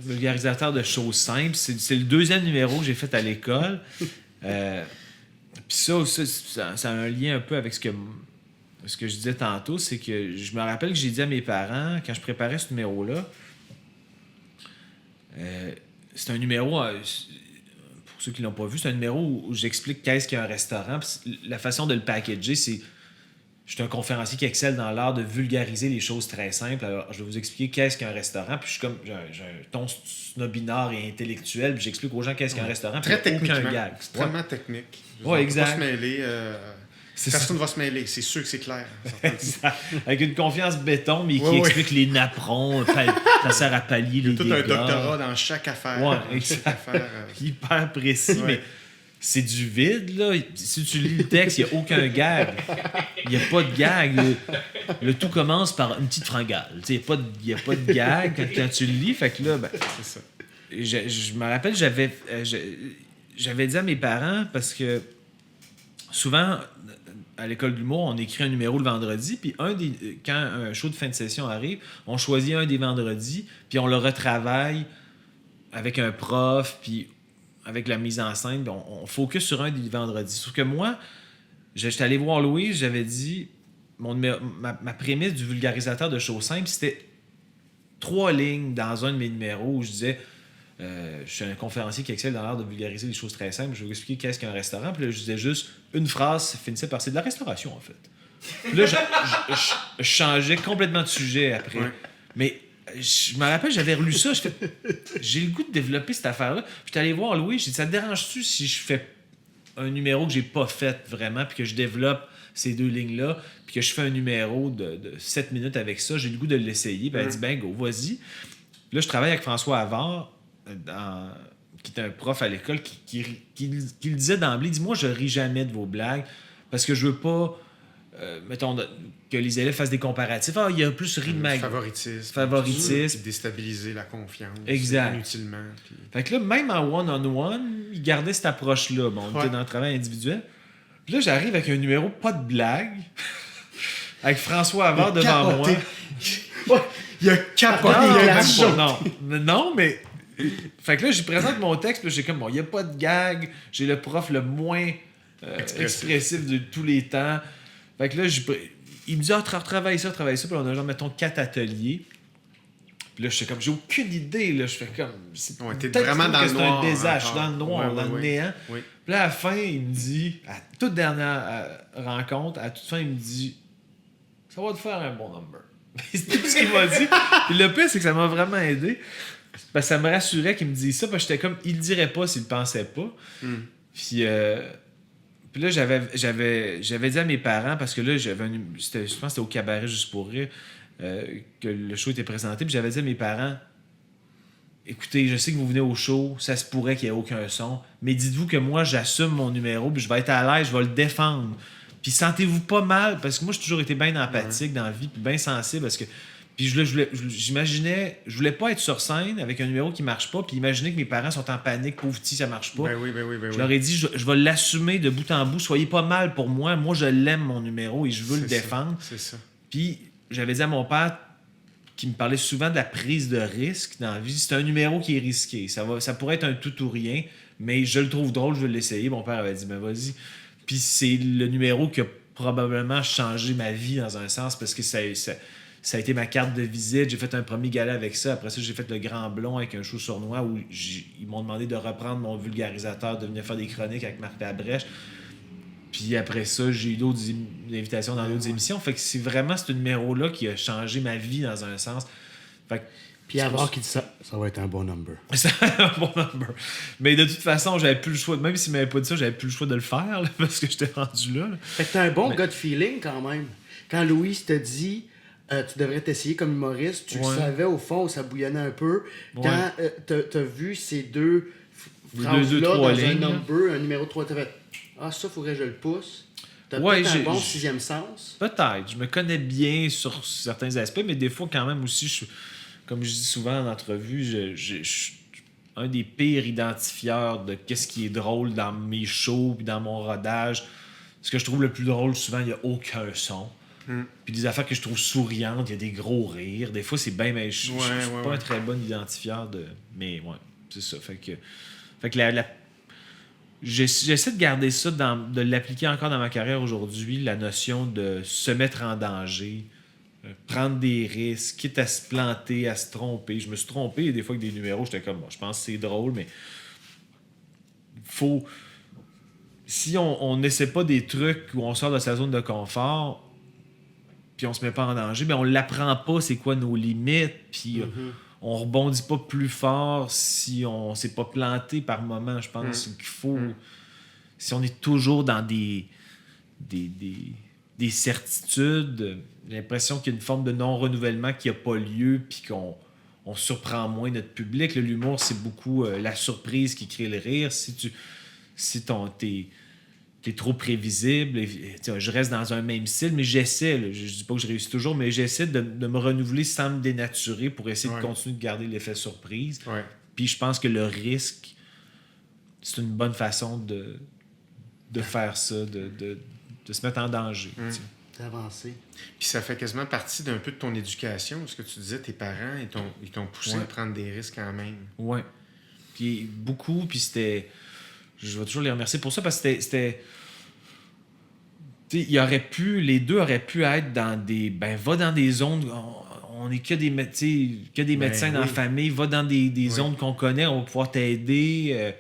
vulgarisateur de choses simples. C'est le deuxième numéro que j'ai fait à l'école. Puis ça a un lien un peu avec ce que je disais tantôt. C'est que je me rappelle que j'ai dit à mes parents, quand je préparais ce numéro-là, c'est un numéro, pour ceux qui ne l'ont pas vu, c'est un numéro où j'explique qu'est-ce qu'un restaurant. Puis la façon de le packager, c'est... Je suis un conférencier qui excelle dans l'art de vulgariser les choses très simples. Alors, je vais vous expliquer qu'est-ce qu'un restaurant. Puis j'ai un ton snobinard et intellectuel. Puis j'explique aux gens qu'est-ce qu'un restaurant. Très techniquement. Aucun gag. Extrêmement technique. Ouais, exact. Pas se mêler. Personne ne va se mêler. C'est sûr que c'est clair. Avec une confiance béton, mais qui explique les napperons, ça sert à pallier les dégâts. Il y a tout un doctorat dans chaque affaire. Ouais, exact. Hyper précis, mais... C'est du vide, là. Si tu lis le texte, il n'y a aucun gag. Il n'y a pas de gag. Le tout commence par une petite fringale. Il n'y a pas de gag quand tu le lis. Fait que là, c'est ça. Je me rappelle, j'avais dit à mes parents, parce que souvent, à l'école d'humour, on écrit un numéro le vendredi, puis quand un show de fin de session arrive, on choisit un des vendredis, puis on le retravaille avec un prof, puis avec la mise en scène, on focus sur un des vendredis. Sauf que moi, j'étais allé voir Louise, j'avais dit, ma prémisse du vulgarisateur de choses simples, c'était 3 lignes dans un de mes numéros où je disais, je suis un conférencier qui excelle dans l'art de vulgariser les choses très simples, je vais vous expliquer qu'est-ce qu'un restaurant, puis là, je disais juste une phrase, ça finissait par c'est de la restauration, en fait. Puis là, je changeais complètement de sujet après. Ouais. Mais je me rappelle, j'avais relu ça, j'ai le goût de développer cette affaire-là. J'étais allé voir Louis, j'ai dit, ça te dérange-tu si je fais un numéro que j'ai pas fait vraiment, puis que je développe ces 2 lignes-là, puis que je fais un numéro de 7 minutes avec ça, j'ai le goût de l'essayer. Puis elle dit, ben go, vas-y. Là, je travaille avec François Havard, qui était un prof à l'école, qui le disait d'emblée, il dit, moi, je ris jamais de vos blagues, parce que je veux pas... mettons, que les élèves fassent des comparatifs. Ah, il y a plus ri de ma... Favoritisme. Déstabiliser la confiance. Exact. Inutilement. Puis... Fait que là, même en one-on-one, il gardait cette approche-là. Bon, on était dans le travail individuel. Puis là, j'arrive avec un numéro, pas de blague, avec François Havard devant moi. Il a capoté. Non, mais... Fait que là, je présente mon texte, puis j'ai comme, bon, il n'y a pas de gag. J'ai le prof le moins expressif de tous les temps. Fait que là, il me dit, travaille ça. Puis là, on a genre, mettons, 4 ateliers. Puis là, je suis comme, j'ai aucune idée. Là, je fais comme, t'es vraiment dans le noir. C'est un désastre, dans le noir, dans le néant. Oui. Puis là, à la fin, il me dit, à toute dernière rencontre, à toute fin, il me dit, ça va te faire un bon number. C'est tout ce qu'il m'a dit. Puis le pire, c'est que ça m'a vraiment aidé. Parce que ça me rassurait qu'il me dise ça. Parce que j'étais comme, il le dirait pas s'il le pensait pas. Puis là, j'avais dit à mes parents, parce que là, je pense que c'était au Cabaret Juste pour rire que le show était présenté, puis j'avais dit à mes parents, écoutez, je sais que vous venez au show, ça se pourrait qu'il n'y ait aucun son, mais dites-vous que moi, j'assume mon numéro, puis je vais être à l'aise, je vais le défendre. Puis sentez-vous pas mal, parce que moi, j'ai toujours été bien empathique dans la vie, puis bien sensible, parce que... Puis je voulais pas être sur scène avec un numéro qui marche pas, puis imaginer que mes parents sont en panique, pauvre petit, ça marche pas. Ben oui. Je leur ai dit, je vais l'assumer de bout en bout, soyez pas mal pour moi, moi je l'aime mon numéro et je veux le défendre. C'est ça. Puis j'avais dit à mon père, qui me parlait souvent de la prise de risque dans la vie, c'est un numéro qui est risqué, ça pourrait être un tout ou rien, mais je le trouve drôle, je veux l'essayer. Mon père avait dit, ben vas-y. Puis c'est le numéro qui a probablement changé ma vie dans un sens, parce que ça a été ma carte de visite. J'ai fait un premier gala avec ça. Après ça, j'ai fait le Grand Blond avec un show sournois où ils m'ont demandé de reprendre mon vulgarisateur, de venir faire des chroniques avec Marc Labrèche. Puis après ça, j'ai eu d'autres invitations dans d'autres émissions. Fait que c'est vraiment ce numéro-là qui a changé ma vie dans un sens. Fait que, puis avoir qui dit ça va être un bon number. Ça va être un bon number. Mais de toute façon, j'avais plus le choix. Même s'il m'avait pas dit ça, j'avais plus le choix de le faire, là, parce que j'étais rendu là. Fait que t'as un bon gut feeling quand même. Quand Louise te dit... tu devrais t'essayer comme humoriste. Tu le savais, au fond, ça bouillonnait un peu. Quand t'as vu ces 2 phrase-là dans un number, un numéro 3, tu as fait « Ah, ça, il faudrait que je le pousse ». Tu as peut-être un bon sixième sens. Peut-être. Je me connais bien sur certains aspects, mais des fois, quand même aussi, comme je dis souvent en entrevue, je suis un des pires identifieurs de qu'est-ce qui est drôle dans mes shows puis dans mon rodage. Ce que je trouve le plus drôle, souvent, il n'y a aucun son. Puis des affaires que je trouve souriantes, il y a des gros rires. Des fois, c'est bien, mais je suis pas un très bon identifieur de... Mais ouais, c'est ça. Fait que j'essaie de garder ça, de l'appliquer encore dans ma carrière aujourd'hui, la notion de se mettre en danger, prendre des risques, quitte à se planter, à se tromper. Je me suis trompé des fois avec des numéros, j'étais comme, je pense que c'est drôle, mais faut... Si on n'essaie pas des trucs où on sort de sa zone de confort, puis on se met pas en danger, mais on l'apprend pas c'est quoi nos limites, puis on rebondit pas plus fort si on s'est pas planté par moment. Je pense qu'il faut... Si on est toujours dans des certitudes, j'ai l'impression qu'il y a une forme de non-renouvellement qui n'a pas lieu, puis qu'on surprend moins notre public. L'humour, c'est beaucoup la surprise qui crée le rire. Si t'es trop prévisible, je reste dans un même style, mais j'essaie, je dis pas que je réussis toujours, mais j'essaie de me renouveler sans me dénaturer pour essayer de continuer de garder l'effet surprise. Puis je pense que le risque, c'est une bonne façon de faire ça, de se mettre en danger. D'avancer. Puis ça fait quasiment partie d'un peu de ton éducation, ce que tu disais, tes parents, ils t'ont poussé à prendre des risques quand même. Oui. Puis beaucoup, puis c'était... Je vais toujours les remercier pour ça, parce que c'était les deux auraient pu être dans des... va dans des zones... On est que des médecins dans la famille, va dans des zones qu'on connaît, on va pouvoir t'aider.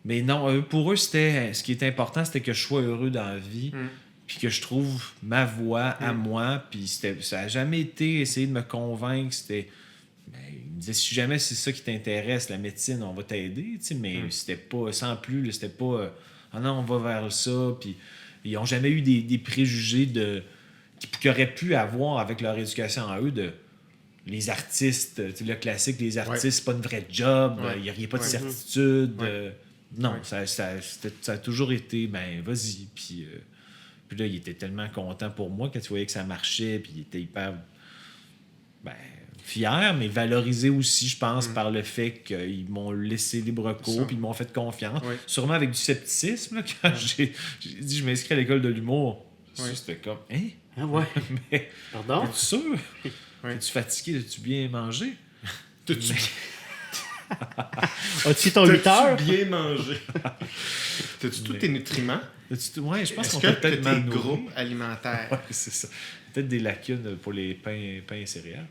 Mais non, pour eux, ce qui est important, c'était que je sois heureux dans la vie, puis que je trouve ma voie à moi. Puis ça n'a jamais été essayer de me convaincre. C'était... il me disait, si jamais c'est ça qui t'intéresse, la médecine, on va t'aider, mais c'était pas, sans plus, c'était pas, non, on va vers ça, puis ils n'ont jamais eu des préjugés qu'ils auraient pu avoir avec leur éducation en eux, de les artistes, le classique, les artistes, c'est pas une vraie job, il n'y a pas de certitude, non, ça a toujours été, vas-y, puis là, il était tellement content pour moi quand tu voyais que ça marchait, puis il était hyper, fier, mais valorisé aussi, je pense, par le fait qu'ils m'ont laissé libre cours, puis ils m'ont fait confiance. Sûrement avec du scepticisme, là, quand j'ai dit je m'inscris à l'école de l'humour. C'était comme, hein? Ah ouais? Mais, pardon? Es-tu sûr? Es-tu fatigué? As-tu bien mangé? As-tu ton 8 heures? As-tu bien mangé? As-tu tous tes nutriments? Oui, je pense qu'on peut peut-être tes groupes alimentaires. Oui, c'est ça. Peut-être des lacunes pour les pains et céréales.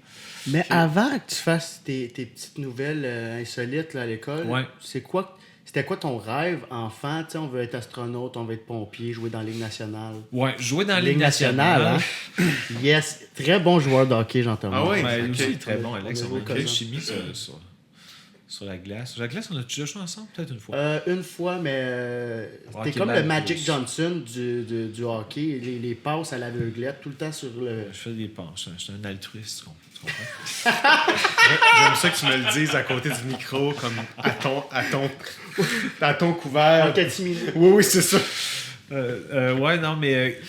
Mais avant que tu fasses tes petites nouvelles insolites là, à l'école, c'était quoi ton rêve enfant? On veut être astronaute, on veut être pompier, jouer dans la Ligue nationale. Oui, jouer dans la Ligue nationale. Hein? Yes, très bon joueur de hockey, Jean-Thomas. Ah oui, lui aussi, très bon, Alex. On a une chimie sur la glace. Sur la glace, on a déjà joué ensemble, peut-être une fois? Une fois, mais t'es comme le Magic Johnson du hockey. Les passes à l'aveuglette, tout le temps sur le... Je fais des passes. Je suis un altruiste, tu comprends? J'aime ça que tu me le dises à côté du micro, comme à ton couvert. En catimini. Oui, c'est ça. Non, mais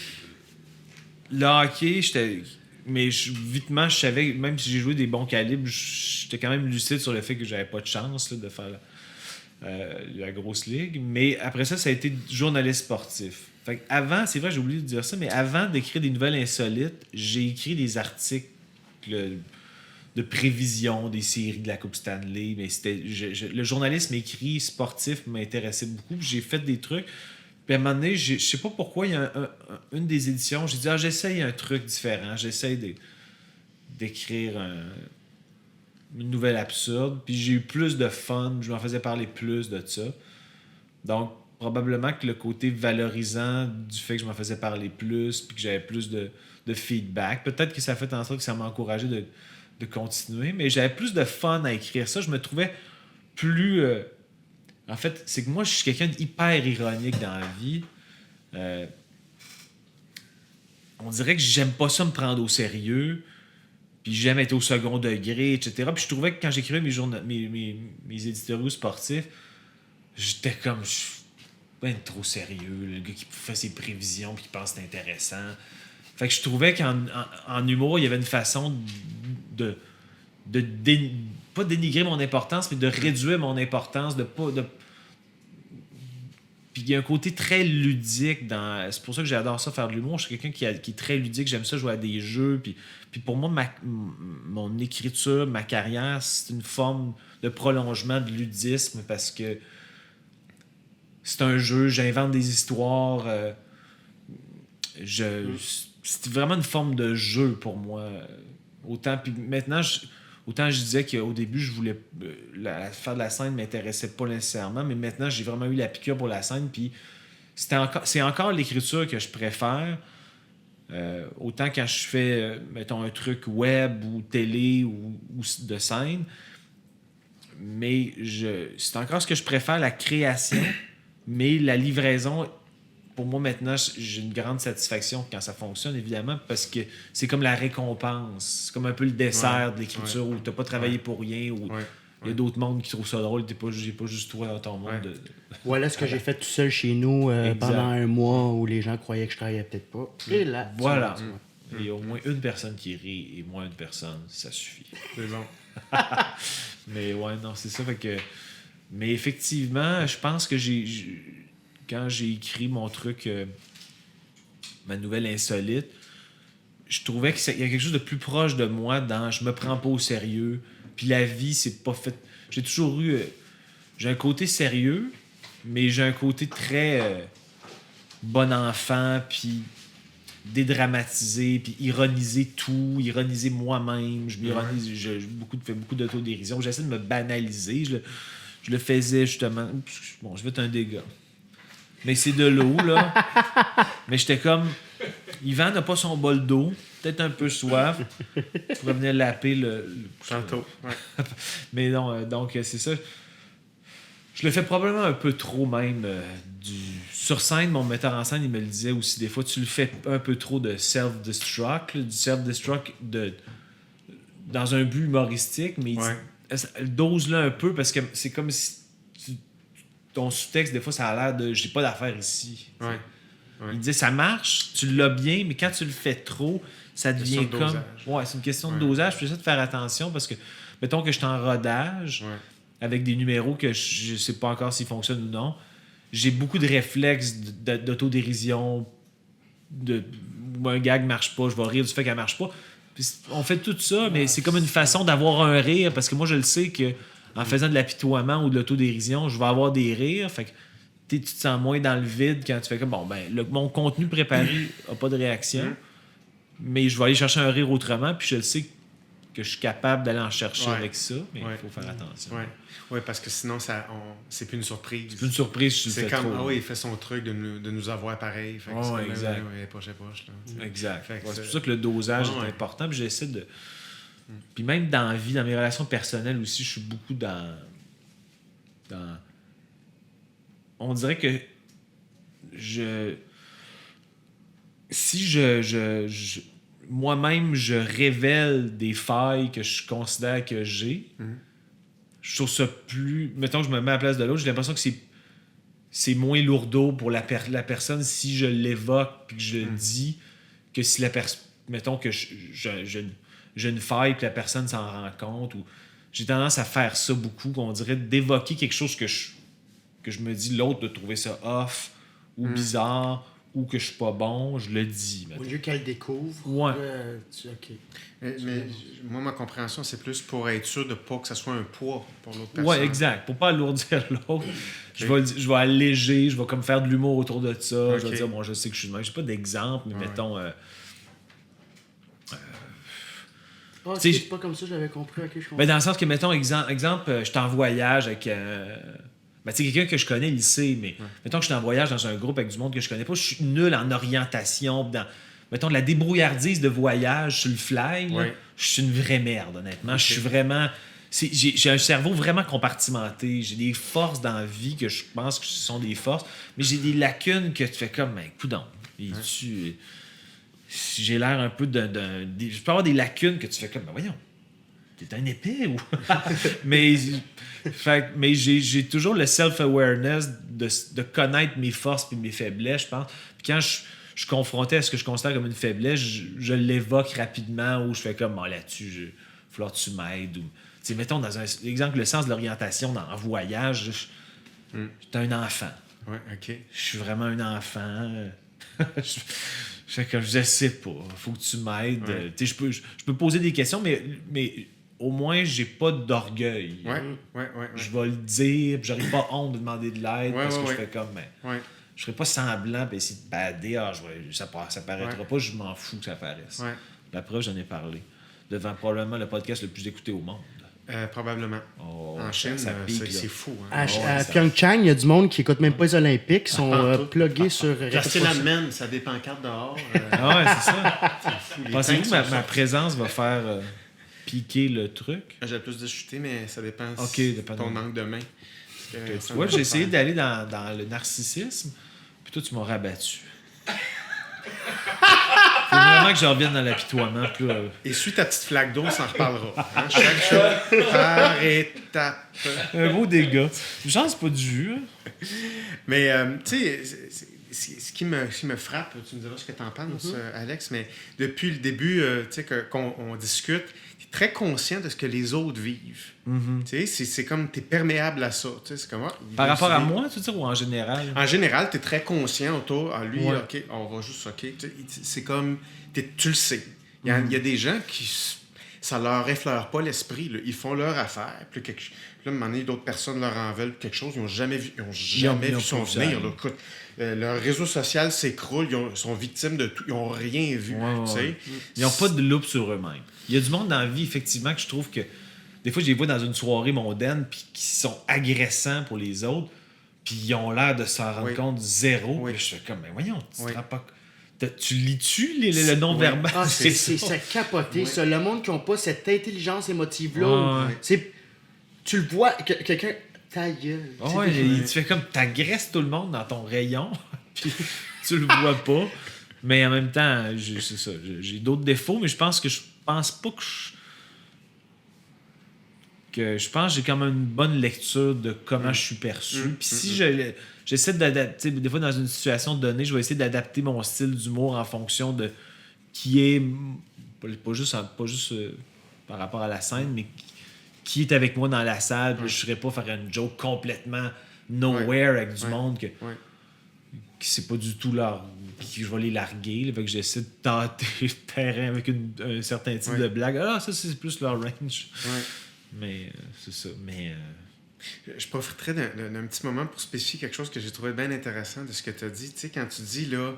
le hockey, vitement, je savais, même si j'ai joué des bons calibres, j'étais quand même lucide sur le fait que j'avais pas de chance là, de faire la grosse ligue. Mais après ça a été journaliste sportif. Fait avant, c'est vrai, j'ai oublié de dire ça, mais avant d'écrire des nouvelles insolites, j'ai écrit des articles de prévision des séries de la Coupe Stanley. Mais le journalisme écrit sportif m'intéressait beaucoup. J'ai fait des trucs. Puis à un moment donné, je sais pas pourquoi, il y a une des éditions, j'ai dit, j'essaye un truc différent. J'essaye d'écrire une nouvelle absurde. Puis j'ai eu plus de fun. Je m'en faisais parler plus de ça. Donc, probablement que le côté valorisant du fait que je m'en faisais parler plus, puis que j'avais plus de feedback, peut-être que ça a fait en sorte que ça m'a encouragé de continuer. Mais j'avais plus de fun à écrire ça. Je me trouvais plus... En fait, c'est que moi, je suis quelqu'un d'hyper ironique dans la vie. On dirait que j'aime pas ça me prendre au sérieux, puis j'aime être au second degré, etc. Puis je trouvais que quand j'écrivais mes éditoriaux sportifs, j'étais comme... Je suis ben trop sérieux, le gars qui fait ses prévisions puis qui pense que c'est intéressant. Fait que je trouvais qu'en humour, il y avait une façon pas dénigrer mon importance, mais de réduire mon importance, puis il y a un côté très ludique dans... C'est pour ça que j'adore ça, faire de l'humour. Je suis quelqu'un qui est très ludique. J'aime ça jouer à des jeux. Puis pour moi, mon écriture, ma carrière, c'est une forme de prolongement de ludisme parce que c'est un jeu, j'invente des histoires. C'est vraiment une forme de jeu pour moi. Autant, puis maintenant, autant je disais qu'au début, je voulais faire de la scène ne m'intéressait pas nécessairement, mais maintenant, j'ai vraiment eu la piqûre pour la scène, puis c'est encore l'écriture que je préfère. Autant quand je fais, mettons, un truc web ou télé ou de scène, mais c'est encore ce que je préfère, la création, mais la livraison... Pour moi, maintenant, j'ai une grande satisfaction quand ça fonctionne, évidemment, parce que c'est comme la récompense. C'est comme un peu le dessert de l'écriture où tu n'as pas travaillé pour rien, où il y a d'autres mondes qui trouvent ça drôle. J'ai pas juste toi dans ton monde. Voilà ce que j'ai fait tout seul chez nous pendant un mois où les gens croyaient que je travaillais peut-être pas. Et là, voilà. Il y a au moins une personne qui rit et moins une personne, ça suffit. C'est bon. Mais ouais, non, c'est ça. Fait que... Mais effectivement, je pense que quand j'ai écrit mon truc, ma nouvelle insolite, je trouvais qu'il y a quelque chose de plus proche de moi dans je me prends pas au sérieux. Puis la vie, c'est pas fait. J'ai toujours eu. J'ai un côté sérieux, mais j'ai un côté très bon enfant, puis dédramatiser, puis ironiser tout, ironiser moi-même. Je m'ironise, fais beaucoup d'autodérision. J'essaie de me banaliser. Je le faisais justement. Bon, je vais être un dégât. Mais c'est de l'eau, là. Mais j'étais comme... Yvan n'a pas son bol d'eau. Peut-être un peu soif. Je pourrais venir laper le tantôt. Ouais. Mais non, donc c'est ça. Je le fais probablement un peu trop même. Sur scène, mon metteur en scène, il me le disait aussi. Des fois, tu le fais un peu trop de self-destruct. Du self-destruct dans un but humoristique. Mais dose-le un peu parce que c'est comme si... Ton sous-texte, des fois, ça a l'air de « j'ai pas d'affaires ici ». Il disait « ça marche, tu l'as bien, mais quand tu le fais trop, ça devient comme... » Ouais, c'est une question de dosage. Puis j'essaie de faire attention parce que, mettons que je suis en rodage avec des numéros que je sais pas encore s'ils fonctionnent ou non, j'ai beaucoup de réflexes d'autodérision, où un gag marche pas, je vais rire du fait qu'elle marche pas. Puis on fait tout ça, mais c'est comme une façon d'avoir un rire parce que moi, je le sais que en faisant de l'apitoiement ou de l'autodérision, je vais avoir des rires. Fait que tu te sens moins dans le vide quand tu fais comme mon contenu préparé n'a pas de réaction, mais je vais aller chercher un rire autrement, puis je le sais que je suis capable d'aller en chercher avec ça, mais il faut faire attention. Oui, parce que sinon, c'est plus une surprise. C'est plus une surprise, c'est comme, il fait son truc de nous avoir pareil. Fait que exact. Poche. Exact. C'est pour ça que le dosage est important, puis j'essaie de... Puis même dans la vie, dans mes relations personnelles aussi, je suis beaucoup dans... On dirait que si moi-même, je révèle des failles que je considère que j'ai, je trouve ça plus... Mettons que je me mets à la place de l'autre, j'ai l'impression que c'est moins lourdeau pour la personne si je l'évoque puis que je le dis que si la personne... Mettons que j'ai une faille puis la personne s'en rend compte. Ou j'ai tendance à faire ça beaucoup, on dirait d'évoquer quelque chose que je me dis, l'autre de trouver ça off ou bizarre ou que je suis pas bon, je le dis. Au lieu qu'elle découvre. Ouais. Mais moi, ma compréhension, c'est plus pour être sûr de pas que ça soit un poids pour l'autre personne. Ouais, exact. Pour pas alourdir l'autre. Je vais alléger, je vais comme faire de l'humour autour de ça. Je vais dire, je sais que je suis de même. J'ai pas d'exemple, mais mettons... c'est pas comme ça, j'avais compris. Okay, je comprends. Ben dans le sens que, mettons, exemple je suis en voyage avec... quelqu'un que je connais, il sait, mais mettons que je suis en voyage dans un groupe avec du monde que je connais pas, je suis nul en orientation, mettons, la débrouillardise de voyage sur le fly, je suis une vraie merde, honnêtement. Je suis vraiment... J'ai un cerveau vraiment compartimenté. J'ai des forces dans la vie que je pense que ce sont des forces, mais j'ai des lacunes que tu fais comme, coudonc. J'ai l'air un peu je peux avoir des lacunes que tu fais comme, voyons. t'es un épais ou. mais j'ai toujours le self-awareness de connaître mes forces et mes faiblesses, je pense. Puis quand je suis confronté à ce que je considère comme une faiblesse, je l'évoque rapidement ou je fais comme là-dessus, il va falloir que tu m'aides. Ou, mettons, dans un exemple, le sens de l'orientation en voyage, j'étais un enfant. Ouais, OK. Je suis vraiment un enfant. Je sais pas. Faut que tu m'aides. Ouais. Je peux poser des questions, mais au moins, j'ai pas d'orgueil. Ouais. Je vais le dire, puis j'aurai pas honte de demander de l'aide parce que je fais comme. Je ferai pas semblant et essayer de bader. Ça paraîtra pas, je m'en fous que ça paraisse. Ouais. La preuve, j'en ai parlé. Devant probablement le podcast le plus écouté au monde. Probablement. En Chine, c'est fou. Hein? À Pyeongchang, il y a du monde qui n'écoute même pas les Olympiques. Ils sont plugués sur... Restez la mène, ça dépend carte dehors. C'est ça. Pensez-vous que ma présence va faire piquer le truc? J'ai plus de chuter, mais ça dépend de ton manque de main. Tu vois, j'ai essayé d'aller dans le narcissisme, puis toi, tu m'as rabattu. Faut vraiment que je revienne dans l'apitoiement. Essuie ta petite flaque d'eau, on s'en reparlera. Hein? Chaque chose par étape. Un beau dégât. Je pense que c'est pas du jus. Mais, tu sais, ce qui me frappe, tu me diras ce que tu en penses, Alex, mais depuis le début, tu sais, qu'on discute, tu es très conscient de ce que les autres vivent. Tu sais, c'est comme, tu es perméable à ça. Tu sais, c'est comme, par rapport à moi, tu veux dire, ou en général? En général, tu es très conscient autour. Lui, OK, on va juste, OK. C'est comme, tu le sais. Il y a des gens qui, ça leur effleure pas l'esprit. Là. Ils font leur affaire. Puis là, à un moment donné, d'autres personnes leur en veulent quelque chose. Ils n'ont jamais vu son venir. Là. Écoute, leur réseau social s'écroule. Ils sont victimes de tout. Ils n'ont rien vu. Ils n'ont pas de loupe sur eux-mêmes. Il y a du monde dans la vie, effectivement, que je trouve que des fois, je les vois dans une soirée mondaine puis qui sont agressants pour les autres, puis ils ont l'air de s'en rendre compte zéro. Puis je fais comme, mais voyons, tu te rends pas... Tu lis-tu le non-verbal? C'est ça capoté, ça. Le monde qui n'a pas cette intelligence émotive-là. Tu le vois, quelqu'un... Ta gueule. Tu fais comme, t'agresses tout le monde dans ton rayon, puis tu le vois pas. Mais en même temps, c'est ça. J'ai d'autres défauts, mais je pense pas que je pense que j'ai quand même une bonne lecture de comment je suis perçu. Puis si j'essaie d'adapter, des fois dans une situation donnée, je vais essayer d'adapter mon style d'humour en fonction de qui est, pas juste par rapport à la scène, mais qui est avec moi dans la salle. Puis je ne serais pas faire une joke complètement nowhere avec du monde qui c'est pas du tout leur... Puis je vais les larguer. Là, fait que j'essaie de tâter le terrain avec un certain type de blague. Ça, c'est plus leur range. Mais c'est ça. Mais je profiterai d'un petit moment pour spécifier quelque chose que j'ai trouvé bien intéressant de ce que tu as dit. Tu sais, quand tu dis, là,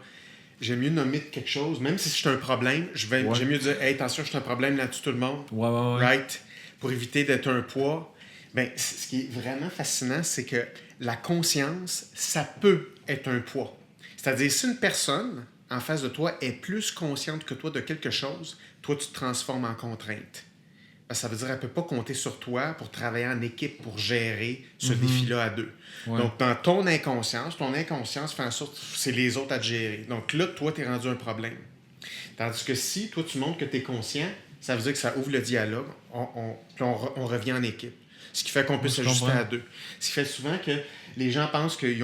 j'aime mieux nommer quelque chose, même si c'est un problème, j'aime mieux dire, hey, attention, je suis un problème là-dessus tout le monde. Right? Pour éviter d'être un poids. Ben, ce qui est vraiment fascinant, c'est que la conscience, ça peut être un poids. C'est-à-dire, si une personne en face de toi est plus consciente que toi de quelque chose, toi, tu te transformes en contrainte. Ça veut dire qu'elle ne peut pas compter sur toi pour travailler en équipe, pour gérer ce défi-là à deux. Donc, dans ton inconscience fait en sorte que c'est les autres à te gérer. Donc là, toi, tu es rendu un problème. Tandis que si, toi, tu montres que tu es conscient, ça veut dire que ça ouvre le dialogue, on revient en équipe. Ce qui fait qu'on peut s'ajuster à deux. Ce qui fait souvent que les gens pensent qu'il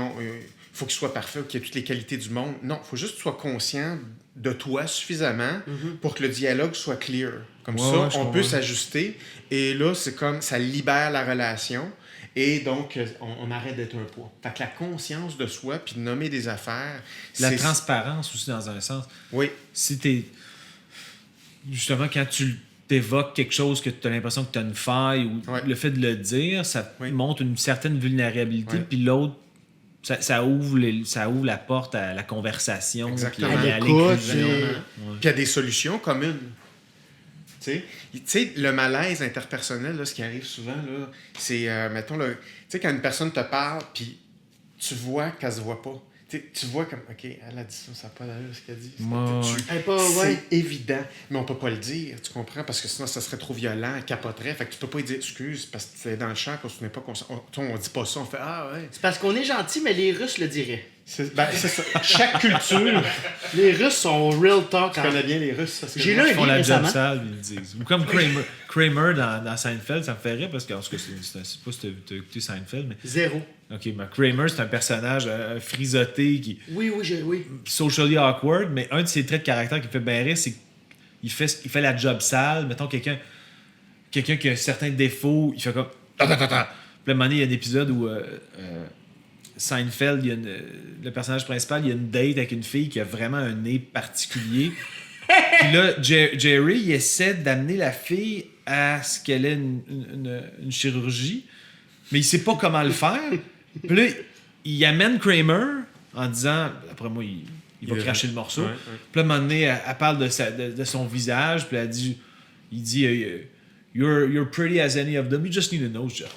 faut qu'il soit parfait ou qu'il y ait toutes les qualités du monde. Non, il faut juste que tu sois conscient de toi suffisamment pour que le dialogue soit clear. Comme ça, on peut s'ajuster. Et là, c'est comme ça libère la relation. Et donc, on arrête d'être un poids. Fait que la conscience de soi, puis de nommer des affaires... La transparence aussi, dans un sens. Oui. Si t'es... Justement, quand tu t'évoques quelque chose que tu as l'impression que tu as une faille, ou le fait de le dire, ça montre une certaine vulnérabilité, puis l'autre, ça ouvre la porte à la conversation. Exactement. À l'inclusion. Puis il y a des solutions communes. Tu sais, le malaise interpersonnel, là, ce qui arrive souvent, là, c'est, mettons, tu sais, quand une personne te parle, puis tu vois qu'elle se voit pas. tu vois comme, OK, elle a dit ça n'a pas d'allure ce qu'elle dit. C'est évident, mais on peut pas le dire, tu comprends? Parce que sinon, ça serait trop violent, elle capoterait. Fait que tu peux pas lui dire excuse parce que tu es dans le champ, qu'on ne pas on dit pas ça, on fait ah ouais. C'est parce qu'on est gentil, mais les Russes le diraient. C'est ça. Chaque culture. Les Russes sont real talk. Tu connais bien les Russes. J'ai lu un livre récemment. Sale, ils disent. Ou comme Kramer dans Seinfeld, ça me fait rire parce que, en tout cas, je sais pas si tu as écouté Seinfeld, mais. Zéro. OK, mais Kramer, c'est un personnage frisoté qui. Oui. Socially awkward, mais un de ses traits de caractère qui me fait bien rire, c'est qu'il fait la job sale. Mettons quelqu'un qui a certains défauts, il fait comme. Puis à un moment donné, il y a un épisode où. Seinfeld, le personnage principal, il y a une date avec une fille qui a vraiment un nez particulier. Puis là, Jerry, il essaie d'amener la fille à ce qu'elle ait une chirurgie, mais il sait pas comment le faire. Puis là, il amène Kramer en disant, après moi, il va cracher le morceau. Ouais. Puis là, à un moment donné, elle parle de son visage, puis il dit you're pretty as any of them, you just need a nose job.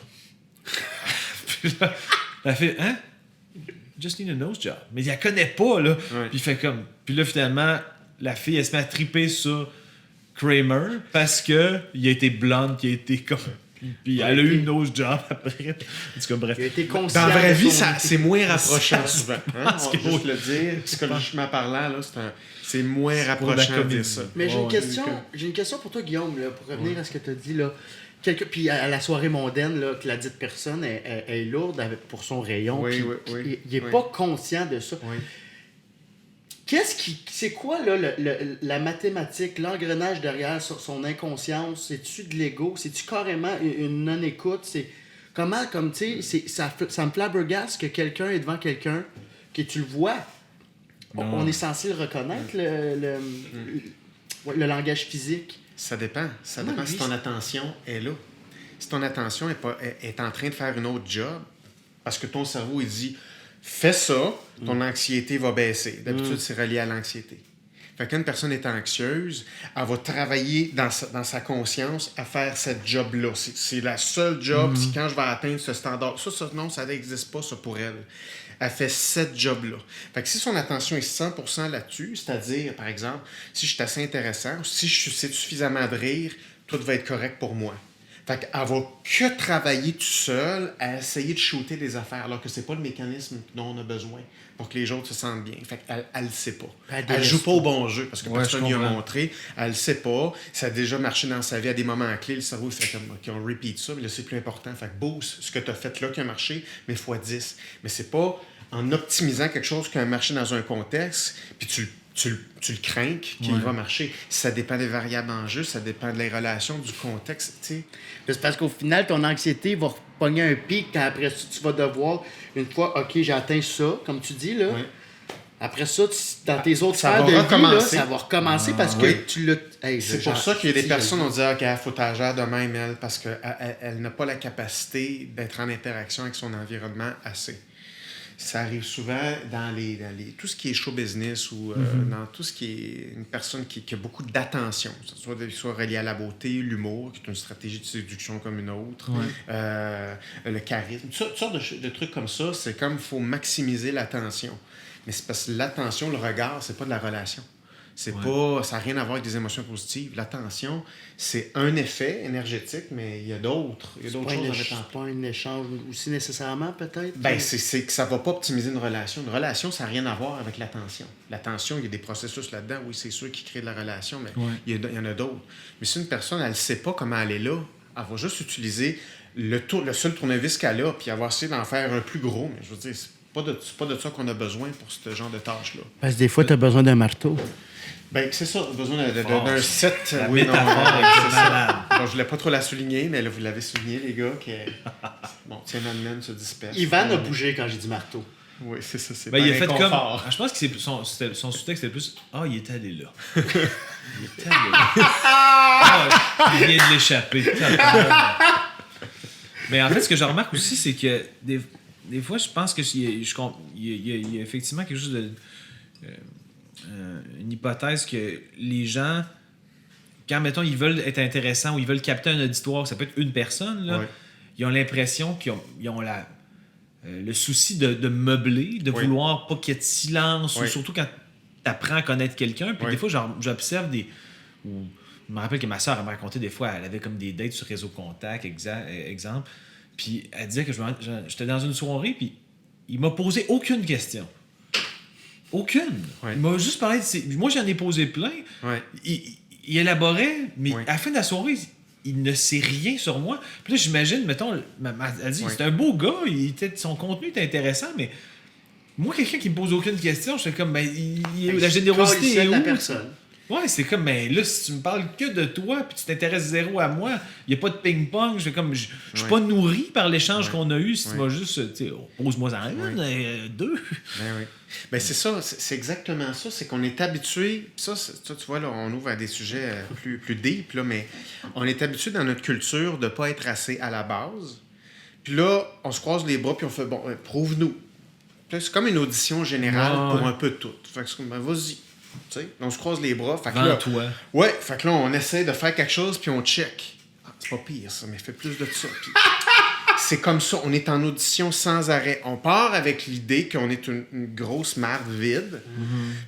Puis là, elle fait, hein? Just need a nose job. Mais il la connaît pas, là. Ouais. Puis il fait comme. Puis là, finalement, la fille, elle se met à triper sur Kramer parce que il a été blonde, il a été comme. Puis elle a eu une nose job après. En tout cas, bref. Il a été conscient. Dans la vraie vie, c'est moins rapprochant souvent. Hein? On va juste le dire. Psychologiquement parlant, là, c'est moins rapprochant de dire ça. Mais j'ai une question pour toi, Guillaume, là, pour revenir à ce que tu as dit, là. Puis à la soirée mondaine, là, que la dite personne est lourde pour son rayon. Oui. Il n'est pas conscient de ça. Oui. C'est quoi là, la mathématique, l'engrenage derrière sur son inconscience? C'est-tu de l'ego? C'est-tu carrément une non-écoute? C'est comment, comme tu sais, ça me flabbergasse que quelqu'un est devant quelqu'un, que tu le vois. On est censé le reconnaître, le langage physique. Ça dépend. Ça dépend si ton attention est là. Si ton attention est en train de faire une autre job, parce que ton cerveau, il dit « Fais ça, ton anxiété va baisser. » D'habitude, c'est relié à l'anxiété. Fait qu'une personne est anxieuse, elle va travailler dans sa conscience à faire cette job-là. C'est la seule job, c'est quand je vais atteindre ce standard. Non, ça n'existe pas, ça, pour elle. Elle fait cette job-là. Fait que si son attention est 100% là-dessus, c'est-à-dire, par exemple, si je suis assez intéressant, si je sais suffisamment de rire, tout va être correct pour moi. Fait qu'elle va que travailler tout seul à essayer de shooter des affaires, alors que c'est pas le mécanisme dont on a besoin pour que les autres se sentent bien. Fait qu'elle le sait pas. Elle joue pas au bon jeu, parce que personne lui a montré. Elle le sait pas. Ça a déjà marché dans sa vie à des moments clés. Le cerveau, il fait comme, OK, on repeat ça, mais là, c'est plus important. Fait que boost ce que tu as fait là qui a marché, mais x10. Mais c'est pas en optimisant quelque chose qui a marché dans un contexte, puis tu le crains qu'il va marcher. Ça dépend des variables en jeu, ça dépend des relations, du contexte, tu sais. C'est parce qu'au final, ton anxiété va repogner un pic, quand après ça, tu vas devoir, une fois, OK, j'ai atteint ça, comme tu dis, là. Oui. Après ça, dans tes autres sphères de vie, là, ça va recommencer parce que tu l'as... Hey, c'est pour ça qu'il y a des personnes qui ont dit « OK, il faut agir de même, elle, parce qu'elle n'a pas la capacité d'être en interaction avec son environnement assez. » Ça arrive souvent dans tout ce qui est show business ou dans tout ce qui est une personne qui a beaucoup d'attention, soit relié à la beauté, l'humour, qui est une stratégie de séduction comme une autre, le charisme, toutes sortes de trucs comme ça. C'est comme il faut maximiser l'attention. Mais c'est parce que l'attention, le regard, c'est pas de la relation. C'est pas, ça n'a rien à voir avec des émotions positives. L'attention, c'est un effet énergétique, mais il y a d'autres choses à mettre en place. C'est pas un échange aussi nécessairement, peut-être? Ben, c'est que ça ne va pas optimiser une relation. Une relation, ça n'a rien à voir avec l'attention. L'attention, il y a des processus là-dedans, oui, c'est sûr qui créent de la relation, mais il y en a d'autres. Mais si une personne, elle ne sait pas comment elle est là, elle va juste utiliser le seul tournevis qu'elle a, puis elle va essayer d'en faire un plus gros. Mais je veux dire, c'est pas de ça qu'on a besoin pour ce genre de tâche-là. Parce que des fois, tu as besoin d'un marteau. Ben, c'est ça, besoin d'un set. La métaphore est malade. Bon, je voulais pas trop la souligner, mais là, vous l'avez souligné, les gars, que bon, Tiananmen se disperse. Ivan a bougé quand j'ai dit marteau. Oui, c'est ça, c'est ben, il a fait comme. Je pense que son sous-texte c'était plus il est allé là. Il est allé là. Il vient de l'échapper. Mais en fait, ce que je remarque aussi, c'est que des fois, je pense qu'il y a effectivement quelque chose de. Une hypothèse que les gens, quand, mettons, ils veulent être intéressants ou ils veulent capter un auditoire, ça peut être une personne, là, ils ont l'impression qu'ils ont le souci de meubler, de vouloir pas qu'il y ait de silence, ou surtout quand tu apprends à connaître quelqu'un. Puis des fois, j'observe des... Je me rappelle que ma soeur, elle me racontait des fois, elle avait comme des dates sur Réseau Contact, exemple. Puis elle disait que j'étais dans une soirée, puis il m'a posé aucune question. Aucune. Il m'a juste parlé de moi, j'en ai posé plein. Il élaborait, mais à la fin de la soirée, il ne sait rien sur moi. Puis là, j'imagine, mettons, elle dit, c'est un beau gars, son contenu est intéressant, mais moi, quelqu'un qui me pose aucune question, je fais comme, la générosité est où? La personne. Ouais, c'est comme, mais là, si tu me parles que de toi, puis tu t'intéresses zéro à moi, il n'y a pas de ping-pong, je suis pas nourri par l'échange qu'on a eu. Si tu m'as juste, tu sais, pose-moi en deux. Ben c'est ça, c'est exactement ça, c'est qu'on est habitué, ça, tu vois, là, on ouvre à des sujets plus deep, là, mais on est habitué dans notre culture de ne pas être assez à la base. Puis là, on se croise les bras, puis on fait, bon, prouve-nous. Puis là, c'est comme une audition générale pour un peu de tout. Fait que c'est comme, vas-y. Tu sais, on se croise les bras. Fait que là, fait que là, on essaie de faire quelque chose, puis on check. C'est pas pire, ça, mais fais plus de ça. Puis c'est comme ça, on est en audition sans arrêt. On part avec l'idée qu'on est une grosse marde vide,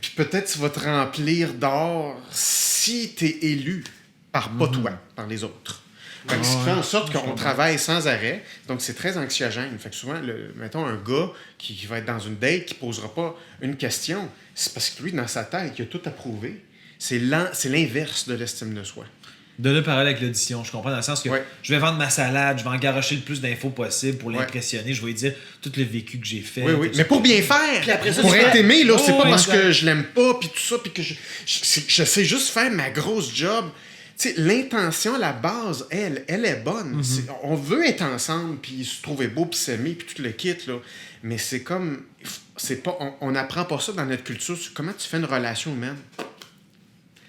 puis peut-être tu vas te remplir d'or si t'es élu pas toi, par les autres. Fait que ce qui fait en sorte qu'on travaille sans arrêt. Donc, c'est très anxiogène. Fait que souvent, mettons, un gars qui va être dans une date, qui posera pas une question, c'est parce que lui, dans sa tête, il a tout approuvé. C'est l'inverse de l'estime de soi. De là, pareil avec l'audition, je comprends dans le sens que je vais vendre ma salade, je vais engarocher le plus d'infos possible pour l'impressionner, je vais lui dire tout le vécu que j'ai fait. Oui. Mais pour bien faire, puis après ça, pour être aimé, là, c'est pas parce que je l'aime pas, puis tout ça, puis que je sais juste faire ma grosse job. Tu sais, l'intention, à la base, elle est bonne. On veut être ensemble, puis se trouver beau, puis s'aimer, puis tout le kit, là. Mais c'est comme... On n'apprend pas ça dans notre culture. Comment tu fais une relation humaine?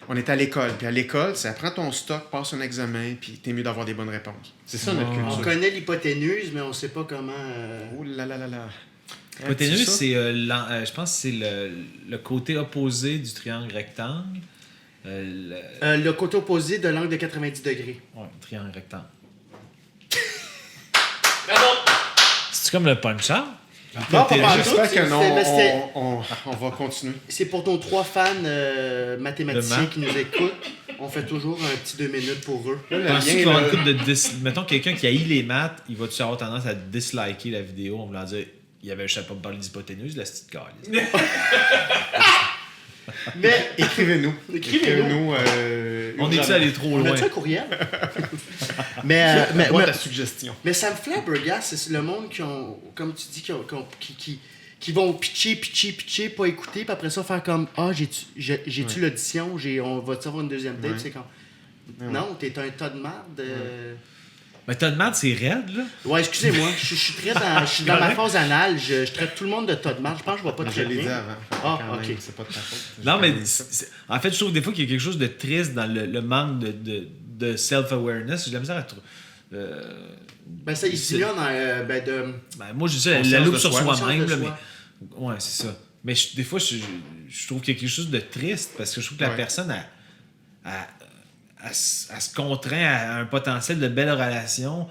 On est à l'école, puis à l'école, ça prend ton stock, passe un examen, puis t'es mieux d'avoir des bonnes réponses. C'est ça, notre culture. On connaît l'hypoténuse, mais on sait pas comment... Oh là là là là. L'hypoténuse, c'est... je pense que c'est le côté opposé du triangle rectangle. Le côté opposé de l'angle de 90 degrés. Oui, triangle rectangle. Bravo! C'est comme le punch-out? Non, j'espère que non. On va continuer. C'est pour nos 3 fans mathématiciens qui nous écoutent. On fait toujours un petit 2 minutes pour eux. Penses-tu qu'il va y avoir une couple de mettons, quelqu'un qui haït les maths, il va-tu avoir tendance à disliker la vidéo en voulant dire il y avait un chapeau de parler d'hypoténuse, la petite calice. Mais écrivez-nous. On est-tu allé trop loin? On a-tu un courriel? mais ta suggestion. Mais ça me flabbergasse, c'est le monde qui ont, comme tu dis, qui vont pitcher, pas écouter, puis après ça faire comme j'ai-tu l'audition, on va avoir une deuxième date, c'est comme non, t'es un tas de merde. Mais tas de merde, c'est raide, là. Ouais, excusez-moi, je suis dans ma phase anale, je traite tout le monde de tas de merde. Je pense que je vais pas très bien. Je l'ai dit avant. Ah, ok. C'est pas de ta faute. Non, mais en fait, je trouve des fois qu'il y a quelque chose de triste dans le manque de self-awareness. J'ai de la misère à trouver. Ça, il stimule moi, je dis la loupe sur soi-même, là, mais. Ouais, c'est ça. Mais des fois, je trouve qu'il y a quelque chose de triste parce que je trouve que la personne elle se contraint à un potentiel de belle relation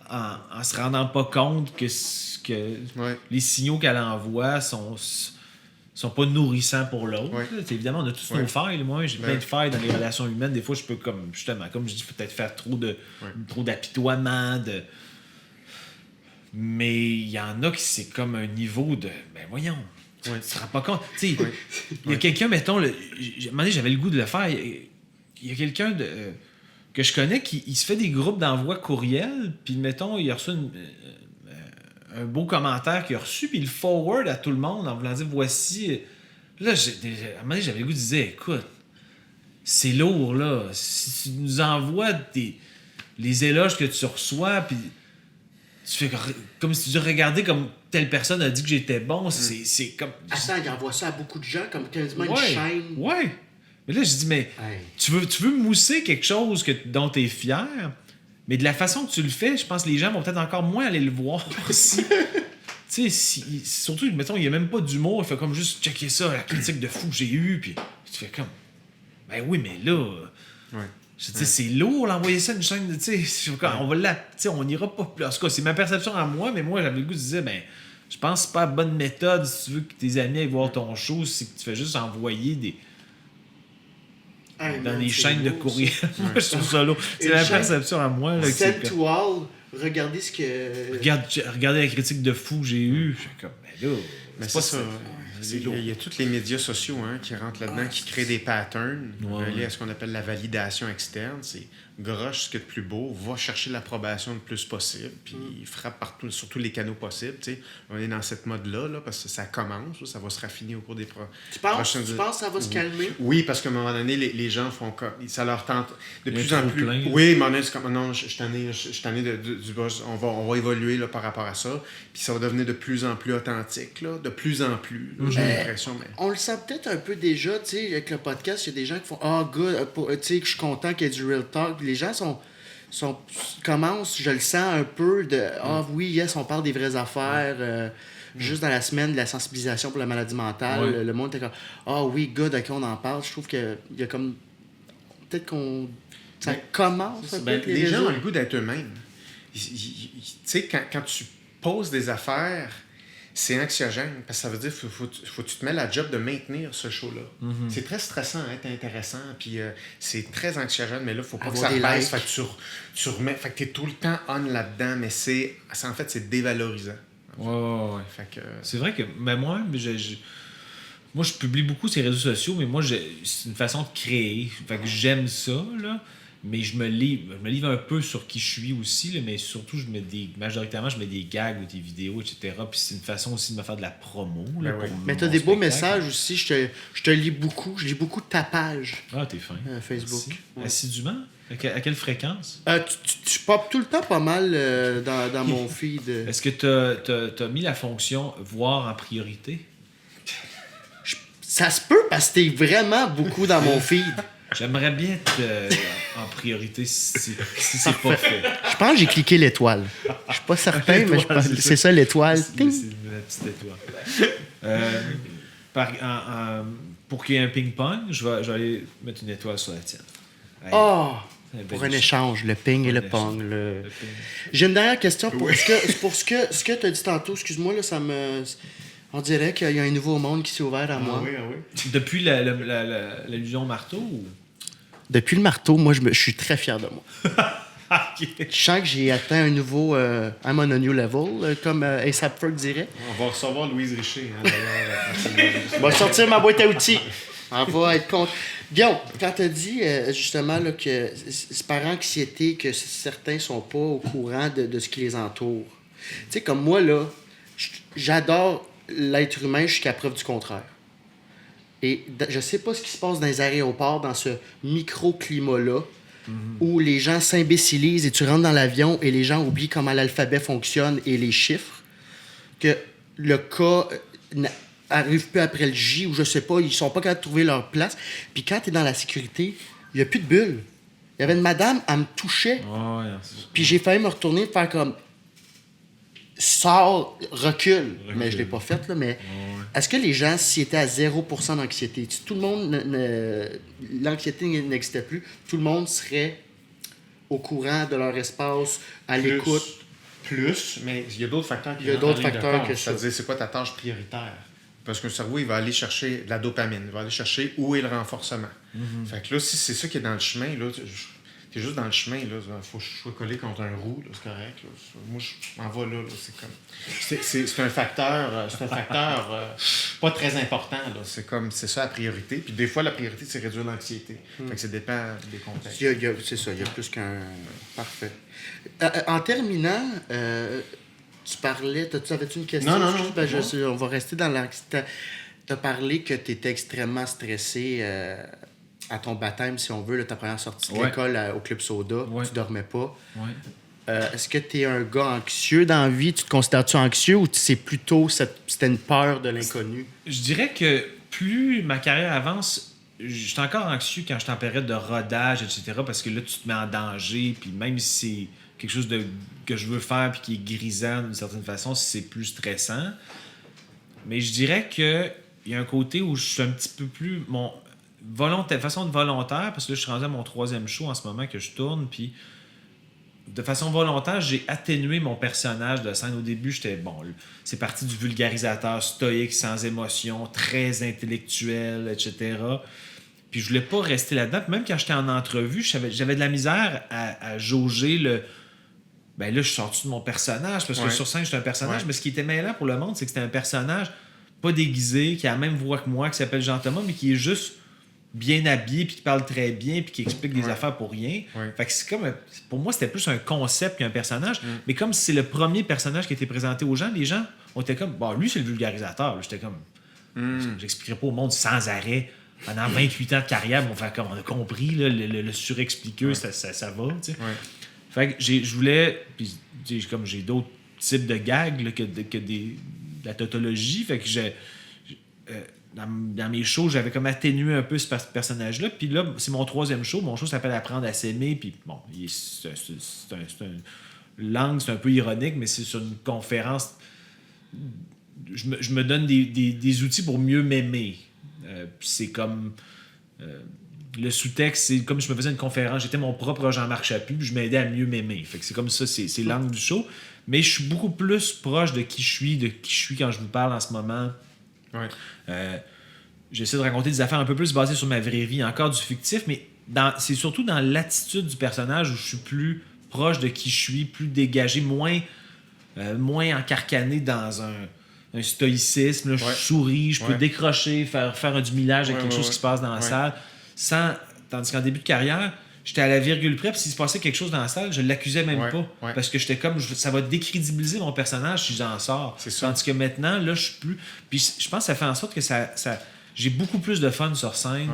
en se rendant pas compte que les signaux qu'elle envoie sont pas nourrissants pour l'autre. Évidemment, on a tous nos failles. Moi, j'ai plein de failles dans les relations humaines. Des fois, je peux, comme je dis, peut-être faire trop d'apitoiement. Mais il y en a qui c'est comme un niveau de... Ben voyons, tu te rends pas compte. Il y a quelqu'un, mettons, à un moment donné, j'avais le goût de le faire... Il y a quelqu'un que je connais qui il se fait des groupes d'envoi courriel, puis mettons, il a reçu un beau commentaire qu'il a reçu, puis il le forward à tout le monde en voulant dire voici. Là, à un moment donné, j'avais le goût de dire écoute, c'est lourd, là. Si tu nous envoies les éloges que tu reçois, puis tu fais comme si tu regardais comme telle personne a dit que j'étais bon, c'est comme. Attends, il envoie ça à beaucoup de gens, comme quasiment une chaîne. Ouais. Mais là, je dis, mais tu veux mousser quelque chose dont tu es fier, mais de la façon que tu le fais, je pense que les gens vont peut-être encore moins aller le voir. Surtout, mettons, il n'y a même pas d'humour, il fait comme juste checker ça, la critique de fou que j'ai eue, puis tu fais comme, ben oui, mais là, c'est lourd l'envoyer ça à une chaîne, on va on n'ira pas plus. En tout cas, c'est ma perception à moi, mais moi, j'avais le goût de dire, ben, Je pense que c'est pas la bonne méthode si tu veux que tes amis aillent voir ton show, c'est que tu fais juste envoyer des. Dans des chaînes de courriel. Moi, je trouve ça lourd. C'est la perception à moi. Là, Send to all, regardez ce que. Regardez la critique de fou que j'ai eue. Je suis comme, mais là. Mais c'est ça. Il y a tous les médias sociaux qui rentrent là-dedans, qui créent des patterns reliés à ce qu'on appelle la validation externe. C'est groche ce qu'il y a de plus beau, va chercher l'approbation le plus possible, puis frappe partout, sur tous les canaux possibles. T'sais. On est dans cette mode-là, parce que ça commence, ça va se raffiner au cours des prochaines années. Tu penses que ça va se calmer? Oui, parce qu'à un moment donné, les gens font comme. Ça leur tente de plus en plus. Oui, mais c'est comme. Non, je suis tanné du boss. On va évoluer là, par rapport à ça. Puis ça va devenir de plus en plus authentique, là, de plus en plus. Là, j'ai l'impression. Mais... On le sent peut-être un peu déjà, tu sais, avec le podcast, il y a des gens qui font good, tu sais, que je suis content qu'il y ait du real talk. Les gens commencent, je le sens un peu de oui, yes, on parle des vraies affaires. Juste dans la semaine de la sensibilisation pour la maladie mentale, le monde était comme oui, good, ok, on en parle. Je trouve qu'il y a comme. Peut-être qu'on. Ça commence un peu. Les gens ont le goût d'être eux-mêmes. Tu sais, quand tu poses des affaires, c'est anxiogène, parce que ça veut dire qu'il faut que tu te mets la job de maintenir ce show-là. Mm-hmm. C'est très stressant, intéressant, puis c'est très anxiogène, mais là, il ne faut pas que ça baisse. Fait que tu remets, fait que tu es tout le temps on là-dedans, mais en fait, c'est dévalorisant. Ouais. Fait que... C'est vrai que moi, je publie beaucoup sur les réseaux sociaux, mais moi, c'est une façon de créer. Fait que j'aime ça, là. Mais je me livre un peu sur qui je suis aussi, là, mais surtout, majoritairement, je mets des gags ou des vidéos, etc. Puis c'est une façon aussi de me faire de la promo. Là, mais tu as des beaux messages aussi. Je te lis beaucoup. Je lis beaucoup de ta page. Ah, t'es fin. Facebook. Assidûment? À quelle fréquence? Tu popes tout le temps pas mal dans mon feed. Est-ce que t'as mis la fonction « voir en priorité » ? Ça se peut parce que t'es vraiment beaucoup dans mon feed. J'aimerais bien être en priorité si c'est pas fait. Je pense que j'ai cliqué l'étoile. Je suis pas certain, mais je pense c'est ça l'étoile. C'est la petite étoile. Pour qu'il y ait un ping-pong, je vais aller mettre une étoile sur la tienne. Pour un échange, le ping et le pong. J'ai une dernière question pour ce que tu as dit tantôt. Excuse-moi, là, on dirait qu'il y a un nouveau monde qui s'est ouvert à moi. Oui. Depuis l'allusion marteau ou... Depuis le marteau, moi, je suis très fier de moi. Je sens que j'ai atteint un nouveau I'm on a new level, comme A$AP Ferg dirait. On va recevoir Louise Richer. On va sortir ma boîte à outils. On va être contre. Guillaume, quand tu as dit justement là, que c'est par anxiété que certains sont pas au courant de ce qui les entoure. Tu sais, comme moi, là, j'adore l'être humain jusqu'à preuve du contraire. Et je sais pas ce qui se passe dans les aéroports, dans ce micro-climat-là, où les gens s'imbécilisent et tu rentres dans l'avion et les gens oublient comment l'alphabet fonctionne et les chiffres, que le K n'arrive plus après le J, ou je sais pas, ils sont pas capables de trouver leur place. Puis quand tu es dans la sécurité, il n'y a plus de bulle. Il y avait une madame, elle me touchait. Puis j'ai failli me retourner faire comme... Sors, recule. Mais je l'ai pas fait, là, mais... Est-ce que les gens, s'ils étaient à 0% d'anxiété, si tout le monde... l'anxiété n'existait plus, tout le monde serait au courant de leur espace, à l'écoute? Plus, mais il y a d'autres facteurs Il y a d'autres facteurs que ça. C'est-à-dire, c'est quoi ta tâche prioritaire? Parce que le cerveau, il va aller chercher de la dopamine. Il va aller chercher où est le renforcement. Fait que là, si c'est ça qui est dans le chemin, là... T'es juste dans le chemin, là. Faut que je sois collé contre un roux, là, c'est correct. Là. Moi, je m'en vais là. C'est comme. C'est un facteur. Pas très important, là. C'est ça la priorité. Puis des fois, la priorité, c'est réduire l'anxiété. Fait que ça dépend des contextes. C'est ça, il y a plus qu'un. Parfait. En terminant, tu parlais. Avais-tu une question? Non. On va rester dans l'anxiété. Tu as parlé que tu étais extrêmement stressé. À ton baptême, si on veut, ta première sortie de l'école au Club Soda, tu dormais pas. Est-ce que tu es un gars anxieux dans la vie? Tu te considères-tu anxieux ou c'est plutôt c'était une peur de l'inconnu? Je dirais que plus ma carrière avance, je suis encore anxieux quand je suis en période de rodage, etc. Parce que là, tu te mets en danger. Puis même si c'est quelque chose que je veux faire puis qui est grisant d'une certaine façon, c'est plus stressant. Mais je dirais qu'il y a un côté où je suis un petit peu plus... façon de volontaire, parce que là, je suis rendu à mon 3e show en ce moment que je tourne, puis de façon volontaire, j'ai atténué mon personnage de scène. Au début, j'étais c'est parti du vulgarisateur stoïque, sans émotion, très intellectuel, etc. Puis je voulais pas rester là-dedans. Puis même quand j'étais en entrevue, j'avais de la misère à jauger le... Ben là, je suis sorti de mon personnage, parce que sur scène, j'étais un personnage. Mais ce qui était mêlant pour le monde, c'est que c'était un personnage pas déguisé, qui a la même voix que moi, qui s'appelle Jean-Thomas, mais qui est juste bien habillé, puis qui parle très bien, puis qui explique des affaires pour rien. Fait que c'est comme... Pour moi, c'était plus un concept qu'un personnage. Mais comme c'est le premier personnage qui a été présenté aux gens, les gens ont été comme... Bon, lui, c'est le vulgarisateur. J'étais comme... J'expliquerais pas au monde sans arrêt. Pendant 28 ans de carrière, on a compris, là, le surexpliqueux, ça va, tu sais. Fait que je voulais... Puis, comme j'ai d'autres types de gags là, que de la tautologie, fait que dans mes shows, j'avais comme atténué un peu ce personnage-là. Puis là, c'est mon 3e show. Mon show s'appelle Apprendre à s'aimer. Puis bon, c'est une langue, c'est un peu ironique, mais c'est sur une conférence. Je me donne des outils pour mieux m'aimer. Puis c'est comme... le sous-texte, c'est comme je me faisais une conférence. J'étais mon propre Jean-Marc Chaput, puis je m'aidais à mieux m'aimer. Fait que c'est comme ça, c'est l'angle du show. Mais je suis beaucoup plus proche de qui je suis quand je vous parle en ce moment. J'essaie de raconter des affaires un peu plus basées sur ma vraie vie, encore du fictif, mais c'est surtout dans l'attitude du personnage où je suis plus proche de qui je suis, plus dégagé, moins encarcané dans un stoïcisme. Là, je souris, je peux décrocher, faire du millage avec quelque chose qui se passe dans la salle, tandis qu'en début de carrière, j'étais à la virgule près, puis s'il se passait quelque chose dans la salle, je l'accusais même pas. Parce que j'étais comme, ça va décrédibiliser mon personnage si j'en sors. Tandis que maintenant, là, je suis plus... Puis je pense que ça fait en sorte que j'ai beaucoup plus de fun sur scène.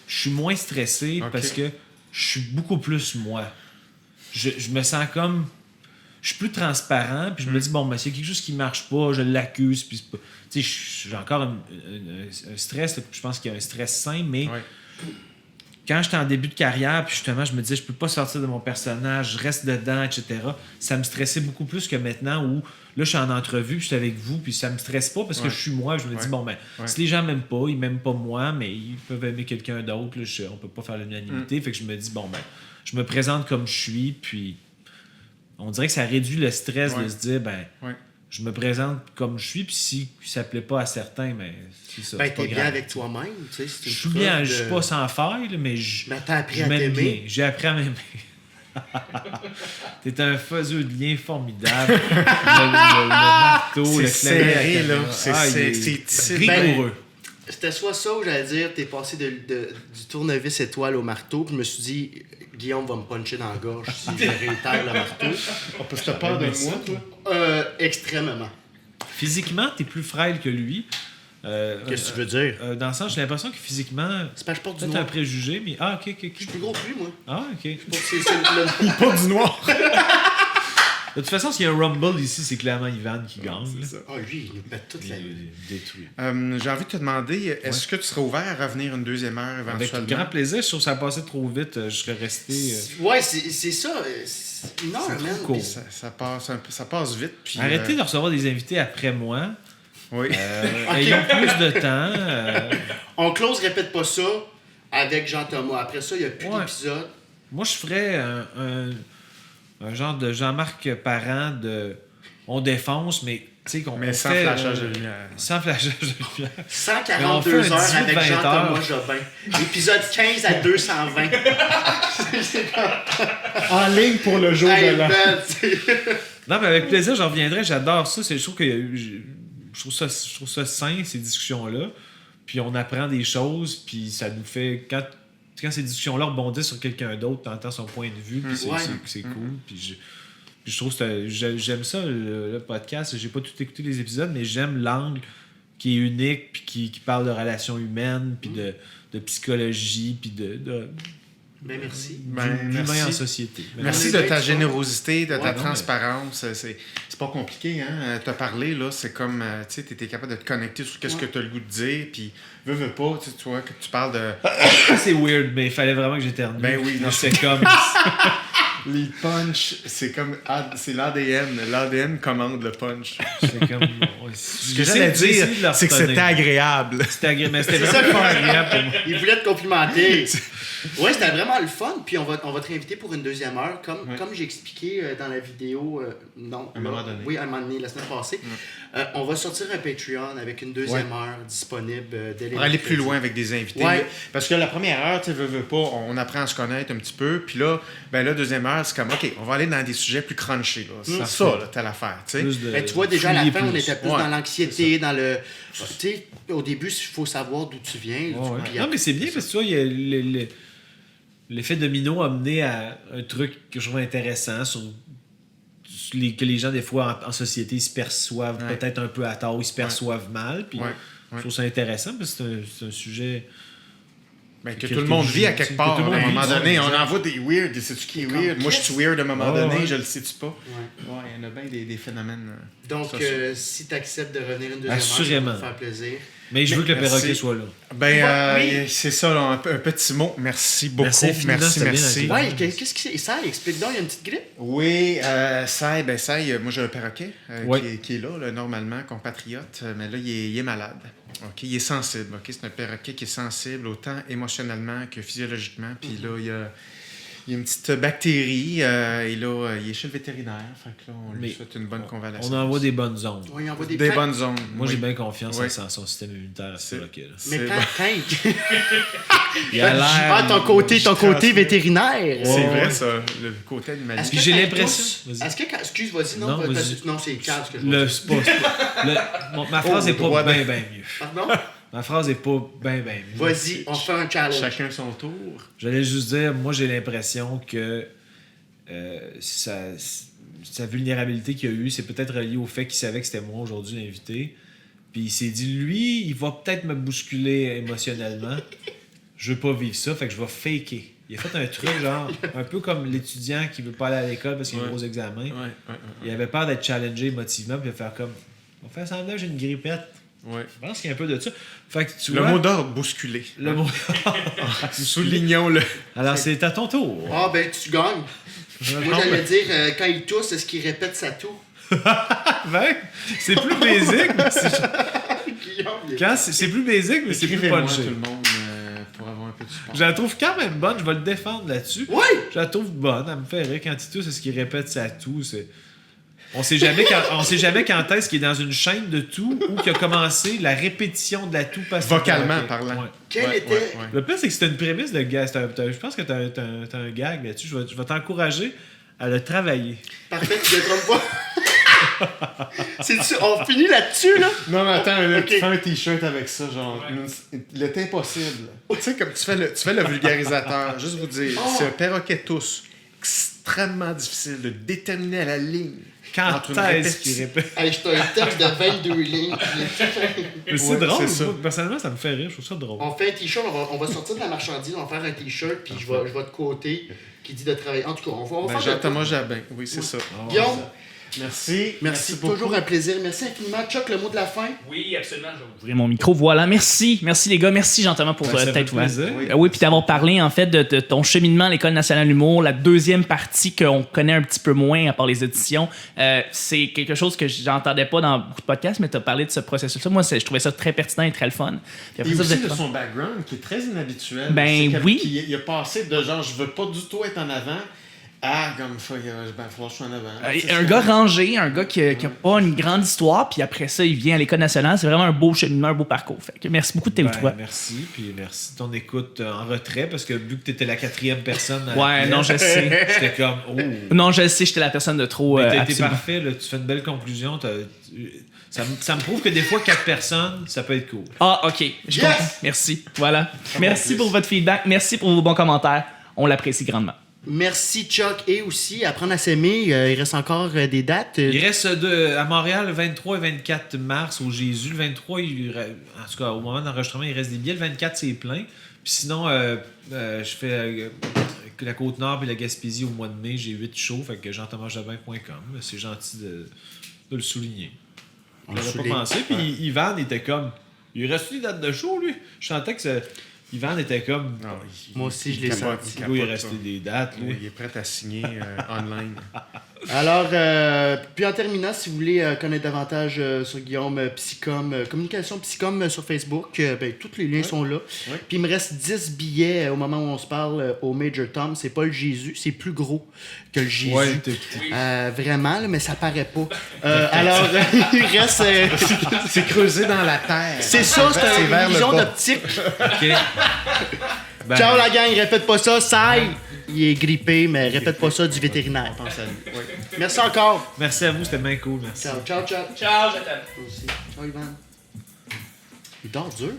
Je suis moins stressé parce que je suis beaucoup plus moi. Je me sens comme... Je suis plus transparent, puis je me dis, bon, s'il y a quelque chose qui marche pas, je l'accuse, puis tu sais, j'ai encore un stress, je pense qu'il y a un stress sain, mais... Quand j'étais en début de carrière, puis justement, je me disais, je peux pas sortir de mon personnage, je reste dedans, etc. Ça me stressait beaucoup plus que maintenant où, là, je suis en entrevue, puis je suis avec vous, puis ça me stresse pas parce que je suis moi. Je me dis, si les gens m'aiment pas, ils m'aiment pas moi, mais ils peuvent aimer quelqu'un d'autre. Là, on peut pas faire l'unanimité. Fait que je me dis, je me présente comme je suis, puis on dirait que ça réduit le stress de se dire, je me présente comme je suis, puis si ça plaît pas à certains, mais c'est ça. T'es bien avec toi-même, tu sais. Je suis bien, je suis pas sans faille, mais t'as appris à t'aimer. J'ai appris à m'aimer. T'es un faiseux de lien formidable. le marteau, le serré, là. C'est rigoureux. C'était soit ça ou j'allais dire, t'es passé du tournevis étoile au marteau, puis je me suis dit, Guillaume va me puncher dans la gorge si je réitère le marteau. Parce que t'as peur de moi, toi? Extrêmement. Physiquement, t'es plus frêle que lui. Qu'est-ce que tu veux dire? Dans le sens, j'ai l'impression que physiquement, c'est pas, je porte du noir. Peut-être un préjugé, mais... Ah, ok. Je suis plus gros que lui, moi. Ah, ok. Il porte du noir. De toute façon, s'il y a un Rumble ici, c'est clairement Ivan qui gagne. Ah, lui, il nous pète toute la nuit. Détruit. J'ai envie de te demander, est-ce que tu serais ouvert à revenir une deuxième heure éventuellement? Avec grand plaisir. Je trouve que ça passait trop vite. Je serais resté... Ouais, c'est ça. Non, man. Cool. Ça passe vite. Puis, arrêtez de recevoir des invités après moi. Oui. Ayons plus de temps. On close, répète pas ça avec Jean-Thomas. Après ça, il n'y a plus d'épisode. Moi, je ferais un genre de Jean-Marc Parent de on défonce, mais tu sais qu'on sans fait, flashage de lumière. Sans flashage de lumière. 142 heures avec Jean-Thomas Jobin. Épisode 15 à 220. En ligne pour le jour de l'an. Non, mais avec plaisir, j'en reviendrai. J'adore ça. Je trouve ça sain, ces discussions-là. Puis on apprend des choses, puis ça nous fait... Quand ces discussions-là rebondissent sur quelqu'un d'autre, t'entends son point de vue, puis c'est cool. Puis je trouve que j'aime ça, le podcast. J'ai pas tout écouté les épisodes, mais j'aime l'angle qui est unique, puis qui parle de relations humaines, puis de psychologie, puis merci. L'humain en société. Merci de ta générosité, de ta transparence. C'est pas compliqué, hein? Te parler, là, c'est comme, tu sais, t'étais capable de te connecter sur qu'est-ce que t'as le goût de dire, puis veux pas, tu vois, que tu parles de... C'est weird, mais il fallait vraiment que j'éternue. Ben oui. C'est comme... Les punchs, c'est comme... C'est l'ADN. L'ADN commande le punch. C'est comme... Ce que j'allais dire, c'est que c'était agréable. C'était agréable, mais c'était vraiment pas agréable pour moi. Il voulait te complimenter. Ouais, c'était vraiment le fun. Puis on va te réinviter pour une deuxième heure. Comme j'ai expliqué dans la vidéo... un moment donné. Oui, un moment donné, la semaine passée. On va sortir un Patreon avec une deuxième heure disponible dès les pour aller plus loin avec des invités. Ouais. Parce que la première heure, tu veux pas, on apprend à se connaître un petit peu. Puis là, la deuxième heure, c'est comme, OK, on va aller dans des sujets plus crunchés. C'est ça, là, t'as l'affaire. Mais tu vois, déjà à la fin, on était plus dans l'anxiété, dans le... Tu sais, au début, il faut savoir d'où tu viens. Non, mais c'est bien parce que tu vois, il y a l'effet domino a mené à un truc que je trouve intéressant que les gens, des fois, en société, se perçoivent peut-être un peu à tort, ils se perçoivent mal. Puis je trouve ça intéressant parce que c'est un sujet... que tout le monde vit à quelque part. À un moment donné, on en voit des weird. Sais-tu qui est weird? Moi, je suis weird à un moment donné, je le sais-tu pas? Il y en a bien des phénomènes. Donc, si tu acceptes de revenir une deuxième heure, ça va me faire plaisir. Mais je veux que le perroquet soit là. C'est ça, là, un petit mot. Merci beaucoup. Merci. Ouais, qu'est-ce que c'est? Ça, explique donc, il y a une petite grippe? Oui, ça, moi j'ai un perroquet qui est là, normalement, compatriote, mais là, il est malade. OK, il est sensible. OK, c'est un perroquet qui est sensible autant émotionnellement que physiologiquement. Puis là, il y a une petite bactérie. Et là, il est chez le vétérinaire. Fait que là, on lui souhaite une bonne convalescence. On envoie des bonnes ondes. Oui, on envoie des bonnes ondes. Moi, j'ai bien confiance en son système immunitaire à ce perroquet. Mais quand il a l'air... ton côté vétérinaire. C'est vrai, ça. Le côté animalier. Puis j'ai l'impression... Excuse, vas-y. Non, c'est calme ce que je veux ma phrase n'est pas bien mieux. Pardon? Ma phrase n'est pas bien mieux. Vas-y, on fait un challenge. Chacun son tour. J'allais juste dire, moi, j'ai l'impression que sa vulnérabilité qu'il a eue, c'est peut-être relié au fait qu'il savait que c'était moi aujourd'hui l'invité. Puis il s'est dit, lui, il va peut-être me bousculer émotionnellement. Je veux pas vivre ça, fait que je vais faker. Il a fait un truc, genre, un peu comme l'étudiant qui veut pas aller à l'école parce qu'il y a un gros examen. Il avait peur d'être challengé émotivement, puis de faire comme, on fait semblant, j'ai une grippette. Ouais. Je pense qu'il y a un peu de ça. Fait que le mot d'ordre, bousculer. Le mot Soulignons-le. Alors, c'est à ton tour. Ah, ben, tu gagnes. Moi, j'allais dire, quand il tousse, est-ce qu'il répète sa toux? Ben, c'est plus basique, mais c'est plus basique, mais c'est plus punché. Tout le monde pour avoir un peu de support. Je la trouve quand même bonne, je vais le défendre là-dessus. Oui! Je la trouve bonne, elle me fait rire. Quand il tousse, est-ce qu'il répète sa toux? On sait jamais quand est-ce qu'il est dans une chaîne de toux ou qu'il a commencé la répétition de la toux vocalement parlant. Quel était... Le pire, c'est que c'est une prémisse de gag. Je pense que t'as un gag là-dessus. Je vais t'encourager à le travailler. Parfait, tu ne te trompes pas. On finit là-dessus, là? Non, mais attends, tu fais un t-shirt avec ça, genre, le temps impossible. Tu sais, comme tu fais le vulgarisateur, juste vous dire, c'est un perroquet tousse. Extrêmement difficile de déterminer à la ligne. Quand est-ce qu'il répète? Hey, j'ai un texte de 22 lignes. C'est drôle. Ça. Personnellement, ça me fait rire. Je trouve ça drôle. On fait un t-shirt, on va sortir de la marchandise, on va faire un t-shirt, puis je vais de côté qui dit de travailler. En tout cas, on va faire Jean-Thomas Jabin, oui, c'est ça. Guillaume, Merci beaucoup. Toujours un plaisir. Merci infiniment. Chuck, le mot de la fin? Oui, absolument. Je vais ouvrir mon micro. Voilà. Merci les gars. Merci Jean-Thomas pour t'être ouvert. Oui, puis d'avoir parlé en fait de ton cheminement à l'École nationale de l'humour, la deuxième partie qu'on connaît un petit peu moins à part les auditions. C'est quelque chose que j'entendais pas dans beaucoup de podcasts, mais tu as parlé de ce processus-là. Moi, je trouvais ça très pertinent et très le fun. Puis après, aussi de son background qui est très inhabituel. Ben oui. Il a passé de genre je veux pas du tout être en avant. Ah, comme ça, il va falloir que je sois en avant. Un gars rangé, un gars qui a pas une grande histoire, puis après ça, il vient à l'École nationale. C'est vraiment un beau cheminement, un beau parcours. Fait que merci beaucoup de tes trois. Merci, puis merci de ton écoute en retrait, parce que vu que t'étais la 4e personne... non, je sais. J'étais comme... Oh. Non, je sais, j'étais la personne de trop... Mais t'as été parfait, là, tu fais une belle conclusion. Ça me prouve que des fois, 4 personnes, ça peut être cool. Ah, OK. Je comprends. Merci. Voilà. Merci pour votre feedback. Merci pour vos bons commentaires. On l'apprécie grandement. Merci Chuck, et aussi apprendre à s'aimer, il reste encore des dates. Il reste à Montréal le 23 et 24 mars au Jésus. Le 23, en tout cas au moment de l'enregistrement, il reste des billets. Le 24, c'est plein. Puis sinon, je fais la Côte-Nord et la Gaspésie au mois de mai. J'ai 8 shows, fait que jeanthomasjabin.com. C'est gentil de le souligner. Je n'avais pas pensé. Puis Ivan était comme, il reste des dates de show, lui. Je sentais que Yvan était comme. Non, moi aussi, je l'ai senti. Il est resté des dates. Il est prêt à signer online. Alors, puis en terminant, si vous voulez connaître davantage sur Guillaume, Psycom, Communication Psycom sur Facebook, tous les liens sont là. Ouais. Puis il me reste 10 billets au moment où on se parle au Major Tom. C'est pas le Jésus, c'est plus gros que le Jésus. Ouais, vraiment, là, mais ça paraît pas. Alors, il reste... c'est creusé dans la terre. C'est ça, c'est une illusion d'optique. OK. Ciao la gang, répète pas ça, il est grippé, mais répète pas ça du vétérinaire. Pense à lui. Ouais. Merci encore. Merci à vous, c'était bien cool. Merci. Ciao, je t'aime. Ciao, Ivan. Il dort dur.